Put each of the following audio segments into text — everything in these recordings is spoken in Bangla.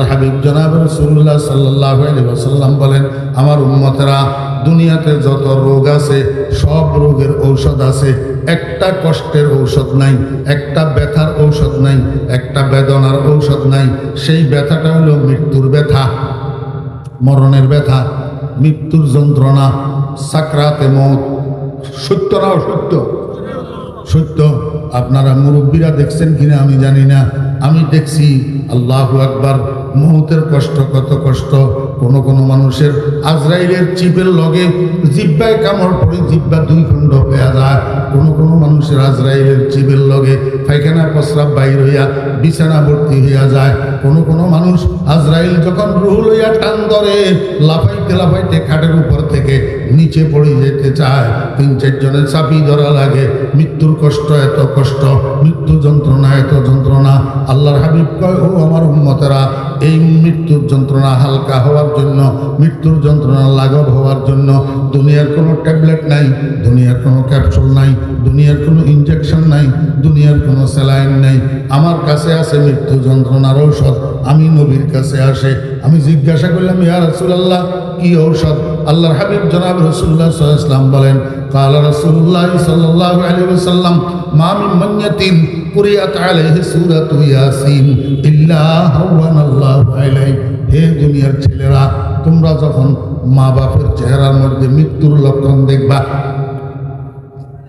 হাবিব জনাব রাসূলুল্লাহ সাল্লাল্লাহু আলাইহি ওয়াসাল্লাম বলেন, আমার উম্মতেরা দুনিয়াতে যত রোগ আছে সব রোগের ঔষধ আছে, একটা কষ্টের ঔষধ নাই, একটা ব্যথার ঔষধ নাই, একটা বেদনার ঔষধ নাই। সেই ব্যথাটা হলো মৃত্যুর ব্যথা, মরণের ব্যথা, মৃত্যুর যন্ত্রণা, সাকরাতে মওত। সত্য না অসত্য? সত্য। আপনারা মুরব্বীরা দেখছেন কিনা আমি জানি না, আমি দেখছি। আল্লাহু আকবার। মৌতের কষ্ট কত কষ্ট। কোনো কোনো মানুষের আজরাইলের চিপের লগে জিব্বায় কামড় পড়ে জিব্বা দুই খণ্ড হয়ে যায়। কোনো কোনো মানুষের আজরাইলের চিপের লগে পায়খানা প্রস্রাব বাইর হইয়া বিছানা ভর্তি হইয়া যায়। কোনো কোনো মানুষ আজরাইল যখন রুহ লইয়া টান ধরে লাফাইতে লাফাইতে খাটের উপর থেকে নিচে পড়ে যেতে চায়, তিন চারজনের চাপি ধরা লাগে। মৃত্যুর কষ্ট এত কষ্ট, মৃত্যু যন্ত্রণা এত যন্ত্রণা। আল্লাহর হাবিব কয়, ও আমার উম্মতেরা, এই মৃত্যুর যন্ত্রণা হালকা হওয়ার জন্য, মৃত্যুর যন্ত্রণা লাঘব হওয়ার জন্য দুনিয়ার কোনো ট্যাবলেট নাই, দুনিয়ার কোনো ক্যাপসুল নাই, দুনিয়ার কোনো ইনজেকশন নাই, দুনিয়ার কোনো স্যালাইন নাই। আমার কাছে আছে মৃত্যু যন্ত্রণার ঔষধ। আমি নবীর কাছে আসে, আমি জিজ্ঞাসা করলাম, ইয়া রাসূলুল্লাহ, কি ঔষধ? আল্লাহর হাবিব জনাব রাসূলুল্লাহ সাল্লাল্লাহু আলাইহি ওয়াসাল্লাম বলেন, ক্বালা রাসূলুল্লাহ সাল্লাল্লাহু আলাইহি ওয়াসাল্লাম, মা মিন মাইয়াতিন কুরিয়াত আলাইহি সূরাতু ইয়াসিন ইল্লা হাওয়ানাল্লাহু আলাইহি। হে দুনিয়ার ছেলেরা, তোমরা যখন মা বাপের চেহারার মধ্যে মৃত্যুর লক্ষণ দেখবা,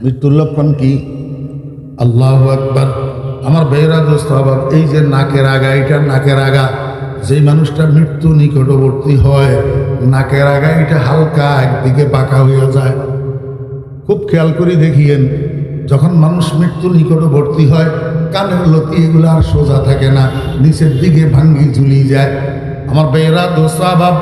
মৃত্যুর লক্ষণ কি? আল্লাহু আকবার। আমার ভাইয়েরা, দোস্ত আবাব, এই যে নাকের আগা, এটা নাকের আগা, যেই মানুষটা মৃত্যু নিকটবর্তী হয়, নাকের আগা এটা হালকা একদিকে বাঁকা হয়ে যায়। খুব খেয়াল করে দেখিয়েন, যখন মানুষ মৃত্যু নিকটবর্তী হয়, কানের লতি এগুলো আর সোজা থাকে না, নিচের দিকে ভাঙ্গি ঝুলি যায়। আমার ভাইয়েরা, দোস্ত আবাব,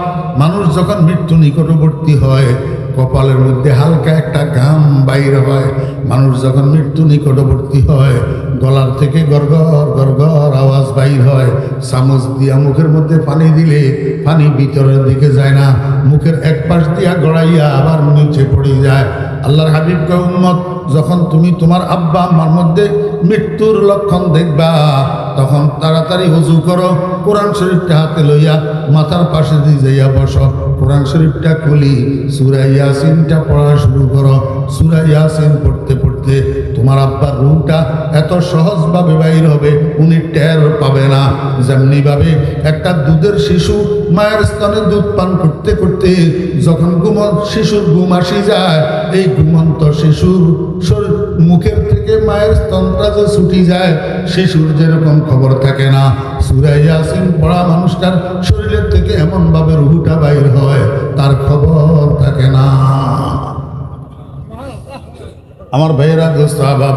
মানুষ যখন মৃত্যু নিকটবর্তী হয়, কপালের মধ্যে হালকা একটা ঘাম বাইর হয়। মানুষ যখন মৃত্যু নিকটবর্তী হয়, গলার থেকে গড়গড় গড়গড় আওয়াজ বাইর হয়। চামচ দিয়া মুখের মধ্যে পানি দিলে পানি ভিতরের দিকে যায় না, মুখের এক পাশ দিয়া গড়াইয়া আবার নিচে পড়ে যায়। আল্লাহর হাবিব কয়, উম্মত, যখন তুমি তোমার আব্বা আম্মার মধ্যে মৃত্যুর লক্ষণ দেখবা, তখন তাড়াতাড়ি ওযু করো, কোরআন শরীফটা হাতে লইয়া মাথার পাশে দিয়ে যাইয়া বসো, কোরআন শরীফটা খুলি সূরা ইয়াসিনটা পড়া শুরু করো। সূরা ইয়াসিন পড়তে পড়তে তোমার আব্বার রূহটা এত সহজভাবে বাইর হবে, উনি টের পাবে না। যেমনিভাবে একটা দুধের শিশু মায়ের স্তনে দুধ পান করতে করতে যখন শিশুর ঘুম আসি যায়, এই ঘুমন্ত শিশুর মুখের থেকে মায়ের স্তনটা যে ছুটি যায়, শিশুর যেরকম খবর থাকে না, সূরা ইয়াসিন পড়া মানুষটার শরীরের থেকে এমনভাবে রুহটা বাইর হয়, তার খবর থাকে না। আমার ভাইয়েরা, দোস্ত আবাব,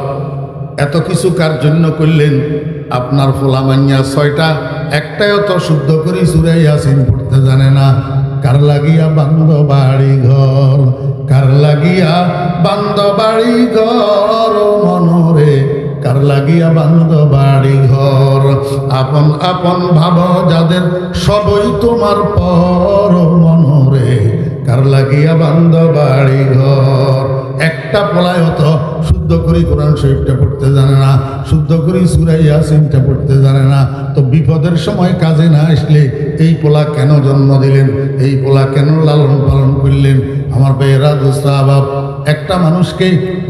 এত কিছু কার জন্য করলেন? আপনার ফোলামাইয়া 6টা, একটাই অত শুদ্ধ করে সূরা ইয়াসিন পড়তে জানে না। কার লাগিয়া বান্ধ বাড়ি ঘর, কার লাগিয়া বান্ধ বাড়ি ঘর মনরে, কার লাগিয়া বান্ধ বাড়ি ঘর। আপন আপন ভাব যাদের, সবই তোমার পর মনরে, কার লাগিয়া বান্ধ বাড়ি ঘর। একটা পোলায় হতো শুদ্ধ করে কোরআন শরীফটা পড়তে জানে না, শুদ্ধ করে সূরা ইয়াসিনটা পড়তে জানে না, তো বিপদের সময় কাজে না আসলে এই পোলা কেন জন্ম দিলেন? এই পোলা কেন লালন পালন করলেন? আমার ভাইয়েরা, দোস্ত আবাব, একটা মানুষকে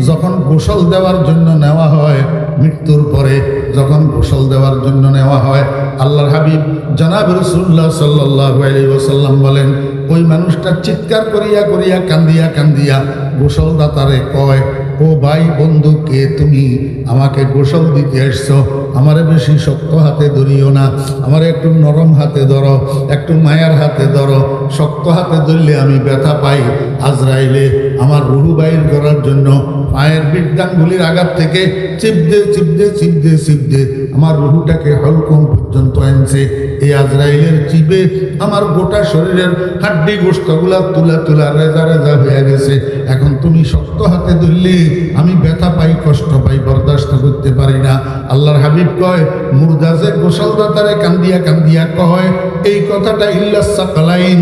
যখন গোসল দেওয়ার জন্য নেওয়া হয়, মৃত্যুর পরে যখন গোসল দেওয়ার জন্য নেওয়া হয়, আল্লাহর হাবিব জনাব রাসূলুল্লাহ সাল্লাল্লাহু আলাইহি ওয়াসাল্লাম বলেন, ওই মানুষটা চিৎকার করিয়া করিয়া কান্দিয়া কান্দিয়া গোসলদাতারে কয়, ও ভাই বন্ধু, কে তুমি? আমাকে গোসল দিতে আসছো, আমারে বেশি শক্ত হাতে ধরিও না, আমারে একটু নরম হাতে ধরো, একটু মায়ার হাতে ধরো। শক্ত হাতে ধরলে আমি ব্যথা পাই। আজরাইলে আমার রুহ বাইর করার জন্য পায়ের বিদ্যাঙ্গুলির আঘাত থেকে চিপদে চিপদে চিপদে চিপদে আমার রুহটাকে হলকম পর্যন্ত আনছে। এই আজরাইলের চিপে আমার গোটা শরীরের হাড্ডি গোশতগুলা তুলা তুলা রেজা রেজা হয়ে গেছে। এখন তুমি শক্ত হাতে ধরলে আমি ব্যথা পাই, কষ্ট পাই, বরদাস্ত করতে পারি না। আল্লাহর হাবিব কয়, মুরদাজে গোসলদাতারে কান্দিয়া কান্দিয়া কয় এই কথাটা ইল্লাস সাকালাইন,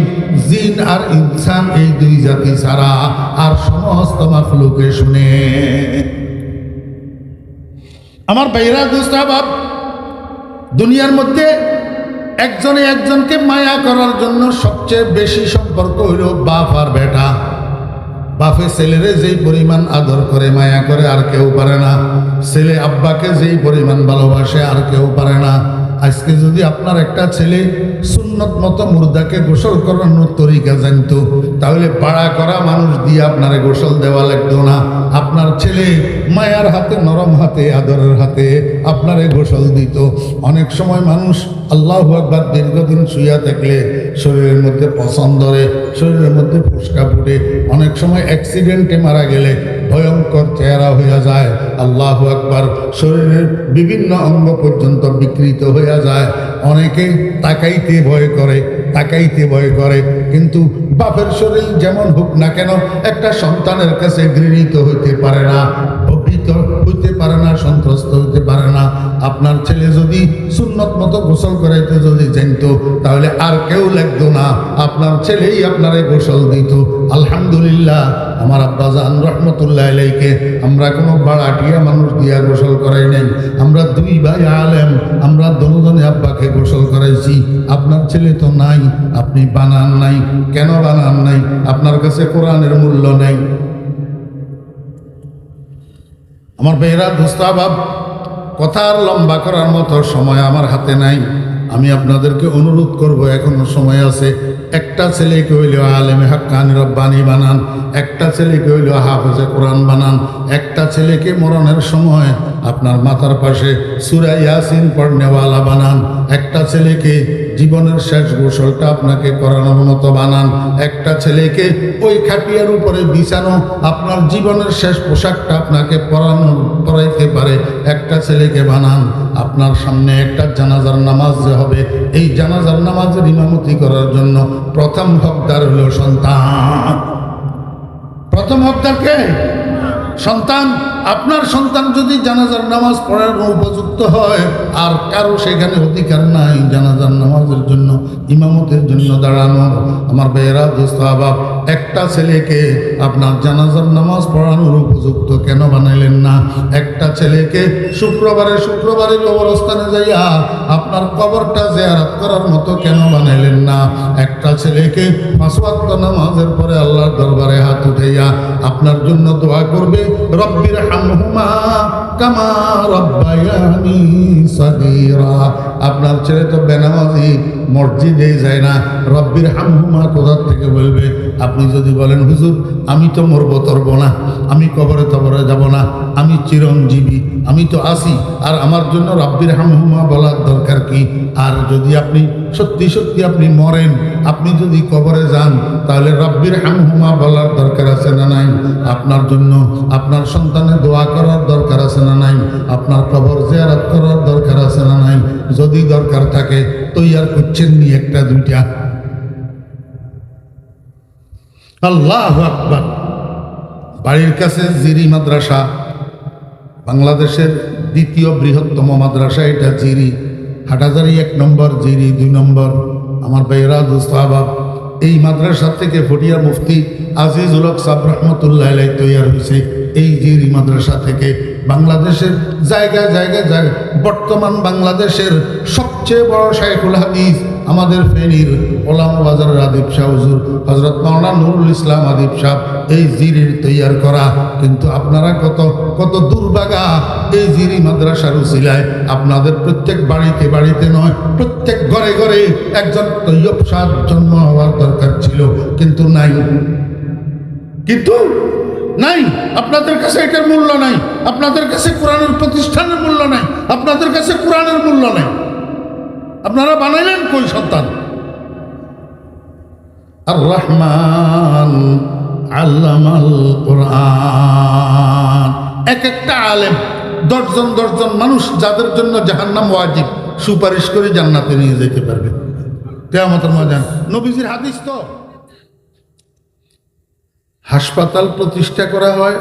জিন আর ইনসান, এই দুই জাতি ছাড়া আর সমস্ত মাখলুকে শুনে। আমার ভাইরা, দোস্ত আবাব, দুনিয়ার মধ্যে একজনে একজনকে মায়া করার জন্য সবচেয়ে বেশি সম্পর্ক হইল বাপ আর বেটা। বাপে ছেলেরে যেই পরিমাণ আদর করে মায়া করে আর কেউ পারে না, ছেলে আব্বাকে যেই পরিমাণ ভালোবাসে আর কেউ পারে না। আজকে যদি আপনার একটা ছেলে সুন্নত মতো মুর্দাকে গোসল করানোর তরিকা জানতো, তাহলে পাড়া করা মানুষ দিয়ে আপনারে গোসল দেওয়া লাগতো না। আপনার ছেলে মায়ার হাতে, নরম হাতে, আদরের হাতে আপনারে গোসল দিত। অনেক সময় মানুষ আল্লাহু আকবার দীর্ঘদিন শুইয়া থাকলে শরীরের মধ্যে পছন্দ ধরে, শরীরের মধ্যে ফুসকা ফুটে, অনেক সময় অ্যাক্সিডেন্টে মারা গেলে ভয়ঙ্কর চেহারা হইয়া যায়। আল্লাহু আকবার, শরীরের বিভিন্ন অঙ্গ পর্যন্ত বিকৃত হইয়া যায়। অনেকে তাকাইতে ভয় করে, তাকাইতে ভয় করে। কিন্তু বাপের শরীর যেমন হোক না কেন একটা সন্তানের কাছে ঘৃণিত হইতে পারে না, ভীত হইতে পারে না, সন্ত্রস্ত হইতে পারে না। আপনার ছেলে যদি সুন্নত মতো গোসল করাইতে যদি জানতো, তাহলে আর কেউ লাগতো না, আপনার ছেলেই আপনারে গোসল দিত। আলহামদুলিল্লাহ, আমার আব্বাজান রহমতুল্লাহ আলাইকে আমরা কোনো বাড়াটিয়া মানুষ দিয়া গোসল করাই নাই। আমরা দুই ভাই আলেম, আমরা দুজনে আব্বাকে গোসল করাইছি। আপনার ছেলে তো নাই, আপনি বানান নাই। কেন বানান নাই? আপনার কাছে কোরআনের মূল্য নাই। আমার বেহরা দোস্তাবাব, কথা আর লম্বা করার মতো সময় আমার হাতে নাই। আমি আপনাদেরকে অনুরোধ করব, এখনো সময় আছে। একটা ছেলেকে হইলেও আলেমে হাক্কানি রব্বানি বানান, একটা ছেলেকে হইলেও হাফেজে কোরআন বানান, একটা ছেলেকে মরণের সময় আপনার মাথার পাশে সূরা ইয়াসিন পড়নেওয়ালা বানান, একটা ছেলেকে জীবনের শেষ গোসলটা আপনাকে করানোর মতো বানান, একটা ছেলেকে ওই খাটিয়ার উপরে বিছানো আপনার জীবনের শেষ পোশাকটা আপনাকে পরাইতে পারে একটা ছেলেকে বানান। আপনার সামনে একটা জানাজার নামাজ যে হবে, এই জানাজার নামাজের ইমামতি করার জন্য প্রথম হকদার হলো সন্তান। প্রথম হকদার কে? সন্তান। আপনার সন্তান যদি জানাজার নামাজ পড়ার উপযুক্ত হয়, আর কারো সেখানে অধিকার নাই জানাজার নামাজের জন্য, ইমামতের জন্য দাঁড়ানো। আমার ভাইয়েরা, দোস্ত আহবাব, একটা ছেলেকে আপনার জানাজার নামাজ পড়ানোর উপযুক্ত কেন বানাইলেন না? একটা ছেলেকে শুক্রবারে শুক্রবারে কবরস্থানে যাইয়া আপনার কবরটা জিয়ারত করার মতো কেন বানাইলেন না? একটা ছেলেকে 5 ওয়াক্ত নামাজের পরে আল্লাহর দরবারে হাত উঠাইয়া আপনার জন্য দোয়া করবে, রব্বির হামহুমা কামা রব্বায়ানি সাগীরা। আপনার ছেলে তো বেনামাজি, মসজিদে যায় না, রব্বির হামহুমা কোথা থেকে বলবে? আপনি যদি বলেন, হুজুর আমি তো মরবো তরবো না, আমি কবরে তবরে যাব না, আমি চিরঞ্জীবী, আমি তো আসি, আর আমার জন্য রব্বির হামহুমা বলার দরকার কি? আর যদি আপনি সত্যি সত্যি আপনি মরেন, আপনি যদি কবরে যান, তাহলে রব্বির হামহুমা বলার দরকার আছে না নাই? আপনার জন্য আপনার সন্তানের দোয়া করার দরকার আছে না নাই? আপনার কবর জিয়ারত করার দরকার আছে না নাই? যদি দরকার থাকে তৈয়ার করছেন নি একটা দুইটা? আল্লাহু আকবার। বাড়ির কাছে জিরি মাদ্রাসা, বাংলাদেশের দ্বিতীয় বৃহত্তম মাদ্রাসা এটা জিরি, হাটাজারি 1 নম্বর, জিরি 2 নম্বর। আমার ভাইয়েরা, দোস্ত আহবাব, এই মাদ্রাসা থেকে ফটিয়া মুফতি আজিজুল হক সাহেব রহমতুল্লাহ আলাইহি তৈয়ার হয়েছে। এই জিরি মাদ্রাসা থেকে বাংলাদেশের জায়গায় জায়গায় জায়গায়, বর্তমান বাংলাদেশের সবচেয়ে বড় শাইখুল হাদিস আমাদের ফেনীর ওলামা বাজারের আদিব শাহ হুজুর হযরত মাওলানা নুরুল ইসলাম আদিব সাহেব এই জিরির তৈয়ার করা। কিন্তু আপনারা কত কত দুর্ভাগা, এই জিরি মাদ্রাসার উসিলায় আপনাদের প্রত্যেক বাড়িতে বাড়িতে নয়, প্রত্যেক ঘরে ঘরে একজন তৈয়ব সাহেব জন্ম হওয়ার দরকার ছিল, কিন্তু নাই, কিন্তু নাই। আপনাদের কাছে এটার মূল্য নাই, আপনাদের কাছে কোরআনের প্রতিষ্ঠানের মূল্য নাই, আপনাদের কাছে কোরআনের মূল্য নাই। আপনারা বানাইলেন কই সন্তান? আর রহমান আল্লামাল কোরআন। এক একটা আলেম 10 জন 10 জন মানুষ যাদের জন্য জাহান্নাম ওয়াজিব, সুপারিশ করে জান্নাতে নিয়ে যেতে পারবে কিয়ামতের ময়দান। নবীজির হাদিস তো। হাসপাতাল প্রতিষ্ঠা করা হয়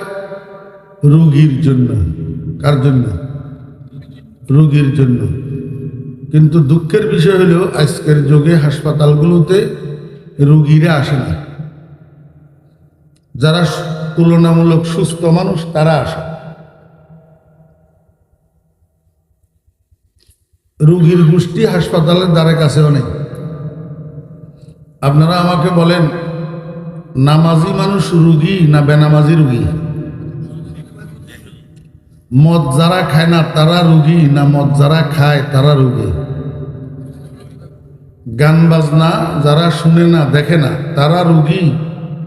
রোগীর জন্য। কার জন্য? রোগীর জন্য। কিন্তু দুঃখের বিষয় হলো আজকের যুগে হাসপাতালগুলোতে রোগীরা আসে না, যারা তুলনামূলক সুস্থ মানুষ তারা আসে। রুগীর গোষ্ঠী হাসপাতালের দ্বারে কাছেও নেই। আপনারা আমাকে বলেন, নামাজি মানুষ রুগী না বেনামাজি রুগী? মদ যারা খায় না তারা রুগী না মদ যারা খায় তারা রুগী? গান বাজনা যারা শুনে না দেখে না তারা রুগী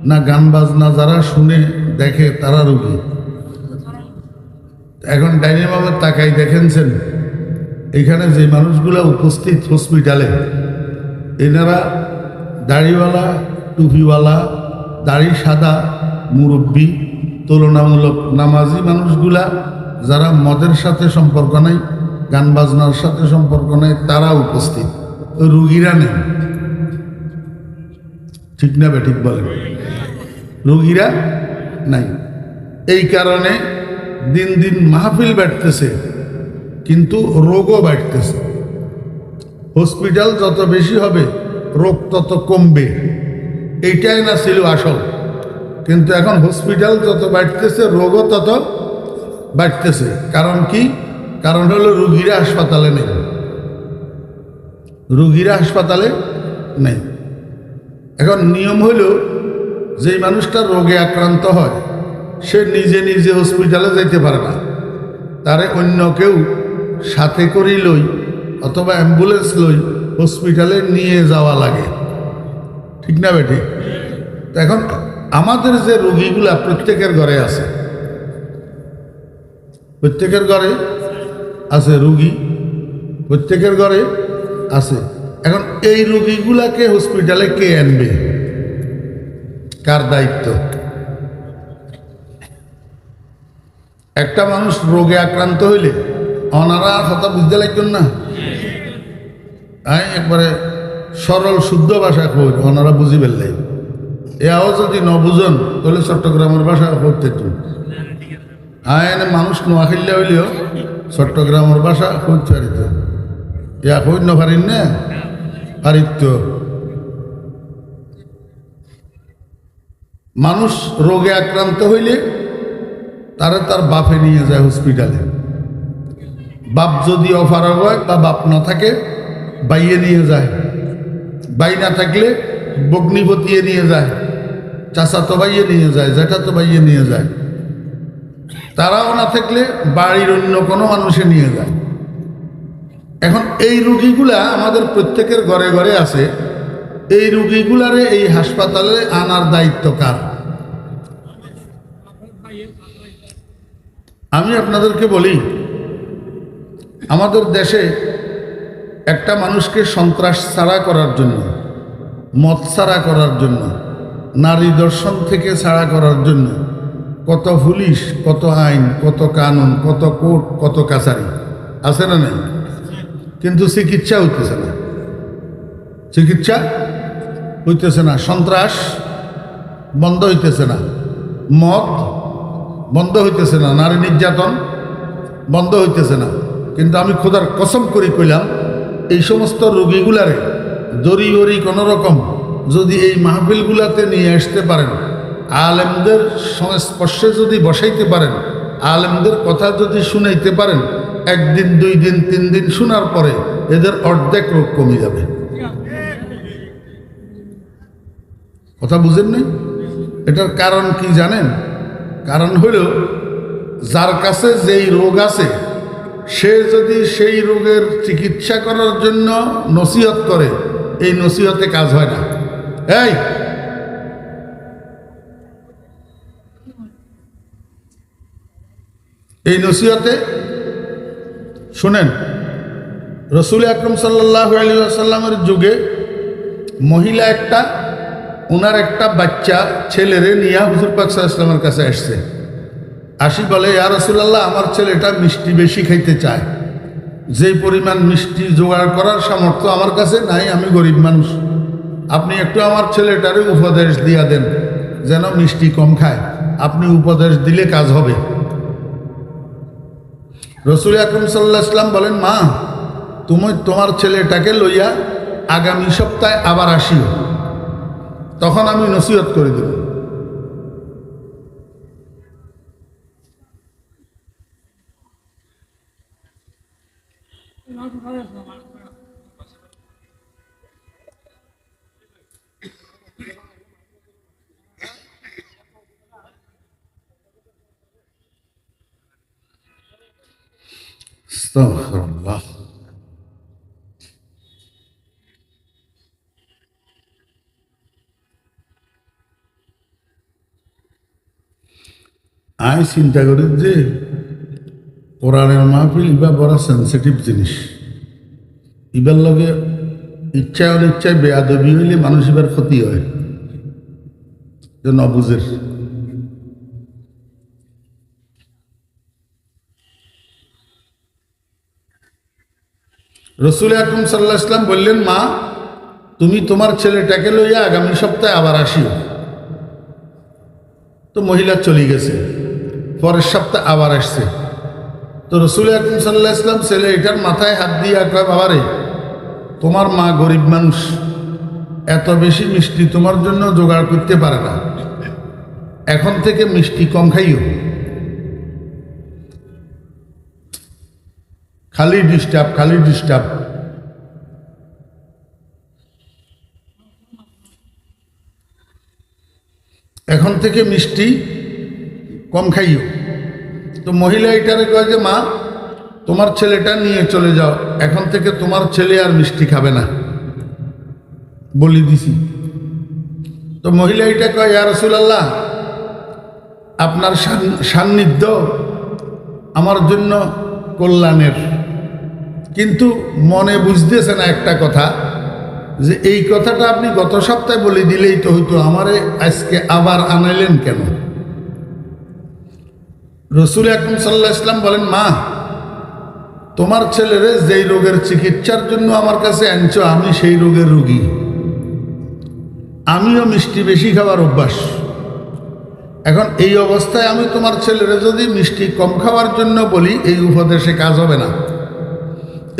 না গান বাজনা যারা শুনে দেখে তারা রুগী? এখন ডাইনিং বাবার তাকাই দেখেনছেন, এখানে যে মানুষগুলো উপস্থিত হসপিটালে, এনারা দাড়িওয়ালা, টুপিওয়ালা, দাড়ি সাদা, মুরব্বী, তুলনামূলক নামাজি মানুষগুলা, যারা মদের সাথে সম্পর্ক নাই, গান বাজনার সাথে সম্পর্ক নাই, তারা উপস্থিত, ওই রুগীরা নেই। ঠিক না বে ঠিক বলেন? রুগীরা নাই। এই কারণে দিন দিন মাহফিল বাড়তেছে কিন্তু রোগও বাড়তেছে। হসপিটাল যত বেশি হবে রোগ তত কমবে, এইটাই না ছিল আসল। কিন্তু এখন হসপিটাল যত বাড়তেছে রোগও তত বাড়তেছে। কারণ কি? কারণ হলো রুগীরা হাসপাতালে নেই, রুগীরা হাসপাতালে নেই। এখন নিয়ম হইল, যেই মানুষটা রোগে আক্রান্ত হয় সে নিজে নিজে হসপিটালে যাইতে পারে না, তারে অন্য কেউ সাথে করেই লই অথবা অ্যাম্বুলেন্স লই হসপিটালে নিয়ে যাওয়া লাগে। ঠিক না বেঠিক? এখন আমাদের যে রোগীগুলা প্রত্যেকের ঘরে আছে, প্রত্যেকের ঘরে আছে রুগী, প্রত্যেকের ঘরে আছে। এখন এই রুগীগুলাকে হসপিটালে কে আনবে? কার দায়িত্ব? একটা মানুষ রোগে আক্রান্ত হইলে ওনারা কথা বুঝতে লাগবেন না? একবারে সরল শুদ্ধ ভাষা কই, ওনারা বুঝি ফেললে। এও যদি ন বুঝন তাহলে চট্টগ্রামের ভাষা করতে তো মানুষ নোয়া খেললে হইলেও চট্টগ্রামের ভাষা করতে পারিত। ইয়া কই ন পারিন না? পারিত। মানুষ রোগে আক্রান্ত হইলে তারা তার বাপে নিয়ে যায় হসপিটালে। বাপ যদি অফারগ হয় বা বাপ না থাকে বাইয়ে নিয়ে যায়, বাই না থাকলে বগ্নিপতিয়ে নিয়ে যায়, চাচাতো বাইয়ে নিয়ে যায়, জ্যাঠাতো বাইয়ে নিয়ে যায়, তারাও না থাকলে বাড়ির অন্য কোনো মানুষে নিয়ে যায়। এখন এই রুগীগুলা আমাদের প্রত্যেকের ঘরে ঘরে আছে। এই রুগীগুলারে এই হাসপাতালে আনার দায়িত্ব কার? আমি আপনাদেরকে বলি, আমাদের দেশে একটা মানুষকে সন্ত্রাস ছাড়া করার জন্য, মদ ছাড়া করার জন্য, নারী দর্শন থেকে ছাড়া করার জন্য কত পুলিশ, কত আইন, কত কানুন, কত কোর্ট, কত কাছারি আছে না নাই? কিন্তু চিকিৎসা হইতেছে না, চিকিৎসা হইতেছে না। সন্ত্রাস বন্ধ হইতেছে না, মদ বন্ধ হইতেছে না, নারী নির্যাতন বন্ধ হইতেছে না। কিন্তু আমি খোদার কসম করে কইলাম, এই সমস্ত রোগীগুলারে দড়ি ওরি কোনো রকম যদি এই মাহফিলগুলাতে নিয়ে আসতে পারেন, আলেমদের সংস্পর্শে যদি বসাইতে পারেন, আলেমদের কথা যদি শুনাইতে পারেন, একদিন, 2 দিন, 3 দিন শোনার পরে এদের অর্ধেক রোগ কমে যাবে। কথা বুঝেন নাই? এটার কারণ কি জানেন? কারণ হলো, যার কাছে যেই রোগ আছে সে যদি সেই রোগের চিকিৎসা করার জন্য নসিহত করে, এই নসিহতে কাজ হয় না। এই নসিহতে শুনেন, রসুল আকরম সাল্লাল্লাহু আলাইহি ওয়াসাল্লামের যুগে মহিলা একটা, ওনার একটা বাচ্চা ছেলেরে নিয়ে হুজুর পাক সাল্লাল্লাহু আলাইহি ওয়াসাল্লামের কাছে আসছে। আসি বলে, ইয়া রাসূলুল্লাহ, আমার ছেলেটা মিষ্টি বেশি খাইতে চায়, যে পরিমাণ মিষ্টি জোগাড় করার সামর্থ্য আমার কাছে নাই, আমি গরিব মানুষ, আপনি একটু আমার ছেলেটারে উপদেশ দিয়া দেন যেন মিষ্টি কম খায়। আপনি উপদেশ দিলে কাজ হবে। রসুল আকরম সাল্লাল্লাহু আলাইহি ওয়াসাল্লাম বলেন, মা, তুমি তোমার ছেলেটাকে লইয়া আগামী সপ্তাহে আবার আসিও, তখন আমি নসিহত করে দেব। আস্তাগফিরুল্লাহ। আমি চিন্তা করি যে কোরআনের মাহফিল ইবা বড় সেন্সিটিভ জিনিস। ইবার লগে ইচ্ছায় অনিচ্ছায় বেয়াদবি হইলে মানুষ এবার ক্ষতি হয়, যে নবুজের। রসুল আকরম সাল্লাল্লাহু আলাইহি ওয়াসাল্লাম বললেন, মা তুমি তোমার ছেলেটাকে লইয়া আগামী সপ্তাহে আবার আসিও। তো মহিলা চলে গেছে, পরের সপ্তাহে আবার আসছে। তো রসুল আকরম সাল্লাল্লাহু আলাইহি ওয়াসাল্লাম ছেলে এটার মাথায় হাত দিয়ে কয়, বাবারে তোমার মা গরিব মানুষ, এত বেশি মিষ্টি তোমার জন্য জোগাড় করতে পারে না, এখন থেকে মিষ্টি কম খাইও। খালি ডিস্টার্ব, খালি ডিস্টার্ব। এখন থেকে মিষ্টি কম খাইও। তো মহিলা এটারে কয় যে, মা তোমার ছেলেটা নিয়ে চলে যাও, এখন থেকে তোমার ছেলে আর মিষ্টি খাবে না, বলি দিছি। তো মহিলা এটা কয়, ইয়া রাসূলুল্লাহ আপনার সান্নিধ্য আমার জন্য কল্যাণের, কিন্তু মনে বুঝতেছে না একটা কথা, যে এই কথাটা আপনি গত সপ্তাহে বলে দিলেই তো হইতো, আমারে আজকে আবার আনাইলেন কেন? রসুল আকরম সাল্লাল্লাহু আলাইহি ওয়াসাল্লাম বলেন, মা তোমার ছেলেরে যেই রোগের চিকিৎসার জন্য আমার কাছে আনছো, আমি সেই রোগের রোগী। আমিও মিষ্টি বেশি খাওয়ার অভ্যাস। এখন এই অবস্থায় আমি তোমার ছেলেরে যদি মিষ্টি কম খাওয়ার জন্য বলি, এই উপদেশে কাজ হবে না।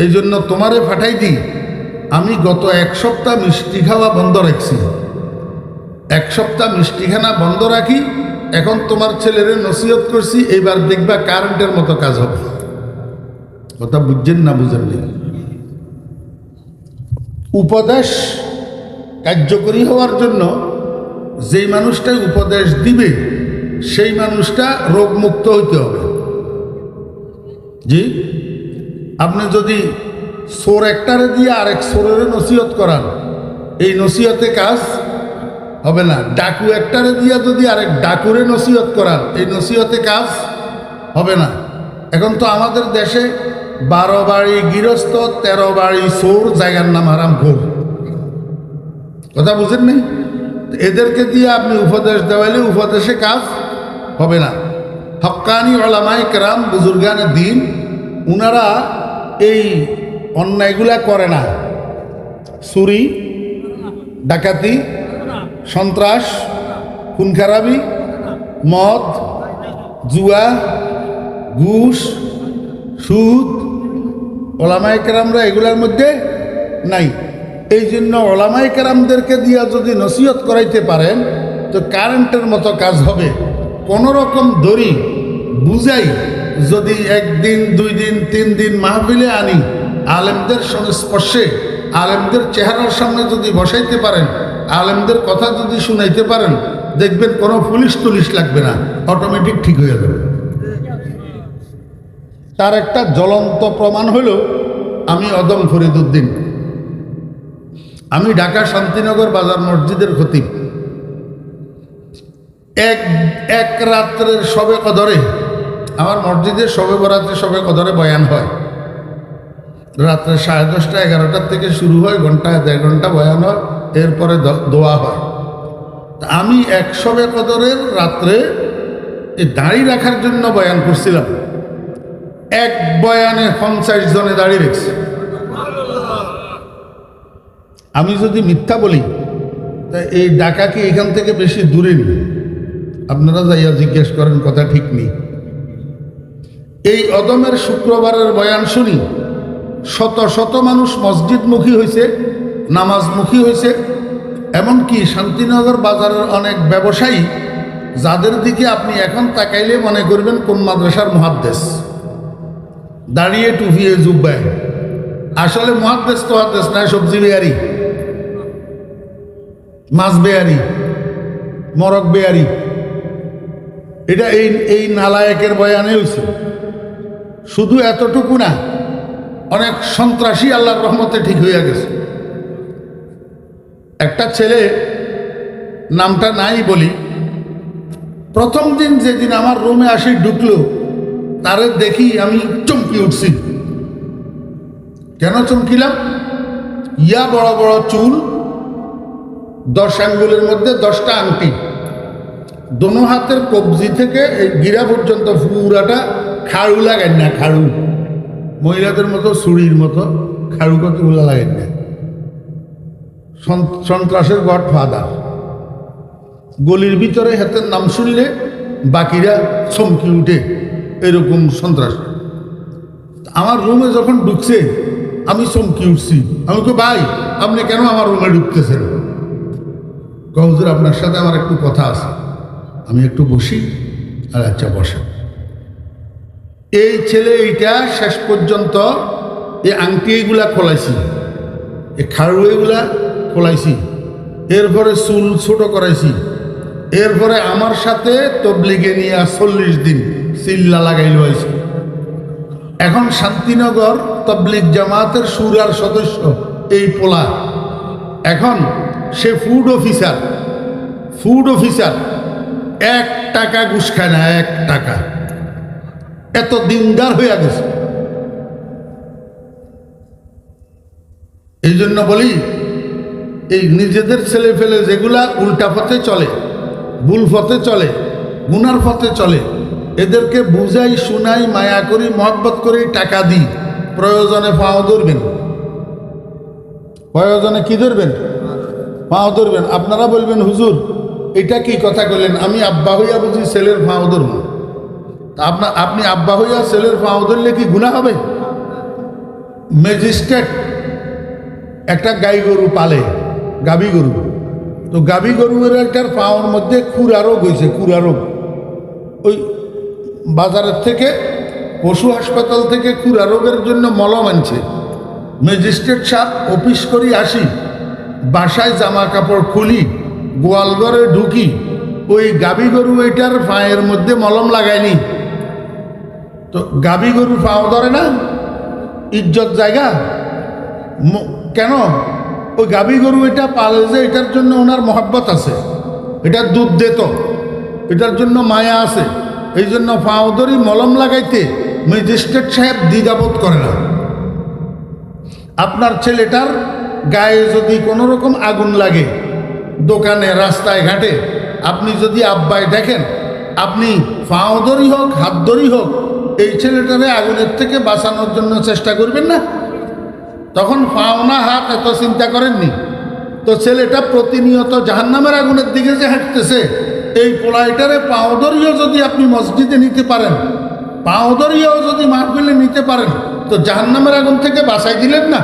এই জন্য তোমারে পাঠাই দিই, আমি গত এক সপ্তাহ মিষ্টি খাওয়া বন্ধ রাখছি, এক সপ্তাহ মিষ্টিখানা বন্ধ রাখি, এখন তোমার ছেলেরে নসিহত করছি, এইবার দেখবা কারেন্টের মতো কাজ হবে। কথা বুঝছেন না বুঝেন? উপদেশ কার্যকরী হওয়ার জন্য যেই মানুষটাই উপদেশ দিবে সেই মানুষটা রোগমুক্ত হইতে হবে। জি, আপনি যদি সোর একটারে দিয়ে আরেক সোরের নসিহত করান, এই নসিহতে কাজ হবে না। ডাকু একটারে দিয়ে যদি আরেক ডাকুরে নসিহত করান, এই নসিহতে কাজ হবে না। এখন তো আমাদের দেশে 12 বাড়ি গৃহস্থ, 13 বাড়ি সোর, জায়গার নাম হারামখোর। কথা বুঝেন নাই? এদেরকে দিয়ে আপনি উপদেশ দেওয়ালে উপদেশে কাজ হবে না। হক্কানি উলামায়ে কেরাম, বুজুর্গানে দ্বীন, উনারা এই অন্যায়গুলা করে না। চুরি, ডাকাতি, সন্ত্রাস, খুন খারাপি, মদ, জুয়া, ঘুষ, সুদ, ওলামায়ে কেরামরা এগুলার মধ্যে নাই। এই জন্য ওলামায়ে কেরামদেরকে দিয়া যদি নসিহত করাইতে পারেন তো কারেন্টের মতো কাজ হবে। কোনো রকম দড়ি বুঝাই যদি 1 দিন 2 দিন 3 দিন মাহফিলে আনি, আলেমদের সংস্পর্শে, আলেমদের চেহারার সামনে যদি বসাইতে পারেন, আলেমদের কথা যদি শুনাইতে পারেন, দেখবেন কোনো পুলিশ টুলিশ লাগবে না, অটোমেটিক ঠিক হয়ে যাবে। তার একটা জ্বলন্ত প্রমাণ হলো আমি অদম ফরিদউদ্দিন। আমি ঢাকা শান্তিনগর বাজার মসজিদের খতিব। এক রাত্রের শবে কদরে, আমার মসজিদে শবে বরাতে শবে কদরে বয়ান হয়। রাত্রে 10:30 11টার থেকে শুরু হয়, ঘন্টায় 1.5 ঘন্টা বয়ান হয়, এরপরে দোয়া হয়। আমি এক শবে কদরের রাত্রে এই দাড়ি রাখার জন্য বয়ান করছিলাম। এক বয়ানে 50 জনে দাড়ি রেখেছে। আমি যদি মিথ্যা বলি তা এই ঢাকা কি এখান থেকে বেশি দূরে নেই? আপনারা যাইয়া জিজ্ঞেস করেন, কথা ঠিক নেই। এই অদমের শুক্রবারের বয়ান শুনি শত শত মানুষ মসজিদমুখী হয়েছে, নামাজমুখী হয়েছে। এমনকি শান্তিনগর বাজারের অনেক ব্যবসায়ী, যাদের দিকে আপনি এখন তাকাইলে মনে করবেন কোন মাদ্রাসার মুহাদ্দিস, দাঁড়িয়ে টুপিয়ে জুব্বায়, আসলে মুহাদ্দিস তো হাদিস না, সবজি বেয়ারি, মাছ বেয়ারি, মরক বেয়ারি। এটা এই নালায়েকের বয়ানে হয়েছে। শুধু এতটুকু না, অনেক সন্ত্রাসী আল্লাহর রহমতে ঠিক হইয়া গেছে। একটা ছেলে, নামটা নাই বলি, প্রথম দিন যেদিন আমার রুমে আসি ঢুকলো, তারে দেখি আমি চমকি উঠছি। কেন চমকিলাম? ইয়া বড় বড় চুল, 10 আঙ্গুলের মধ্যে 10টা আংটি, দোনো হাতের কবজি থেকে এই গিরা পর্যন্ত পুরাটা খাড়ু লাগাই না, খাড়ু মহিলাদের মতো ছুরির মতো খাড়ু কতগুলা লাগাই না। সন্ত্রাসের গড ফাদার। গলির ভিতরে হাতের নাম শুনলে বাকিরা চমকি উঠে, এরকম সন্ত্রাস। আমার রুমে যখন ঢুকছে আমি চমকি উঠছি। আমি তো ভাই, আপনি কেন আমার রুমে ঢুকতেছেন? হুজুর, আপনার সাথে আমার একটু কথা আছে। আমি একটু বসি। আর আচ্ছা বসেন। এই ছেলে এইটা শেষ পর্যন্ত এই আংটি এইগুলা খোলাইছি, এই খাড়ু এগুলা খোলাইছি, এরপরে চুল ছোট করাইছি, এরপরে আমার সাথে তবলিগে নিয়ে 40 দিন চিল্লা লাগাই লইছি। এখন শান্তিনগর তবলিগ জামাতের সুরার সদস্য এই পোলা। এখন সে ফুড অফিসার। 1 টাকা ঘুষ খায় না, 1 টাকা। এত দিনদার হইয়া গেছে। এই জন্য বলি, এই নিজেদের ছেলে ফেলে যেগুলা উল্টা পথে চলে, ভুল পথে চলে, গুনার পথে চলে, এদেরকে বুঝাই শুনাই, মায়া করি, মহব্বত করি, টাকা দিই। প্রয়োজনে পাও ধরবেন। প্রয়োজনে কি ধরবেন? পাও ধরবেন। আপনারা বলবেন, হুজুর এটা কি কথা কইলেন? আমি আব্বা হইয়া বুঝি ছেলের পাও ধরব? আপনি আব্বা হইয়া ছেলের পাও ধরলে কি গুনাহ হবে? ম্যাজিস্ট্রেট একটা গাই গরু পালে, গাভী গরু। তো গাভী গরুর একটার পাওয়ার মধ্যে খুরা রোগ হয়েছে। খুরা রোগ ওই বাজারের থেকে, পশু হাসপাতাল থেকে খুরা রোগের জন্য মলম আনছে। ম্যাজিস্ট্রেট সাহেব অফিস করি আসি, বাসায় জামা কাপড় খুলি, গোয়ালঘরে ঢুকি, ওই গাভী গরু এটার পায়ের মধ্যে মলম লাগায়নি। তো গাভী গরু পাও ধরে না, ইজ্জত জায়গা। কেন? ওই গাভী গরু এটা পালে যে, এটার জন্য ওনার মহব্বত আছে, এটা দুধ দিত, এটার জন্য মায়া আছে। এই জন্য পাও ধরি মলম লাগাইতে ম্যাজিস্ট্রেট সাহেব দ্বিধাবোধ করে না। আপনার ছেলেটার গায়ে যদি কোনো রকম আগুন লাগে, দোকানে, রাস্তায় ঘাটে, আপনি যদি আব্বায় দেখেন, আপনি পাও ধরি হোক, হাত ধরি হোক, এই ছেলেটারে আগুনের থেকে বাঁচানোর জন্য চেষ্টা করবেন না? তখন পাও না হাত এত চিন্তা করেননি। তো ছেলেটা প্রতিনিয়ত জাহান্নামের আগুনের দিকে যে হাঁটতেছে, এই পোলাইটারে পাও ধরিও যদি আপনি মসজিদে নিতে পারেন, পাও ধরিও যদি মাহফিলে নিতে পারেন, তো জাহান্নামের আগুন থেকে বাঁচাই দিলেন না?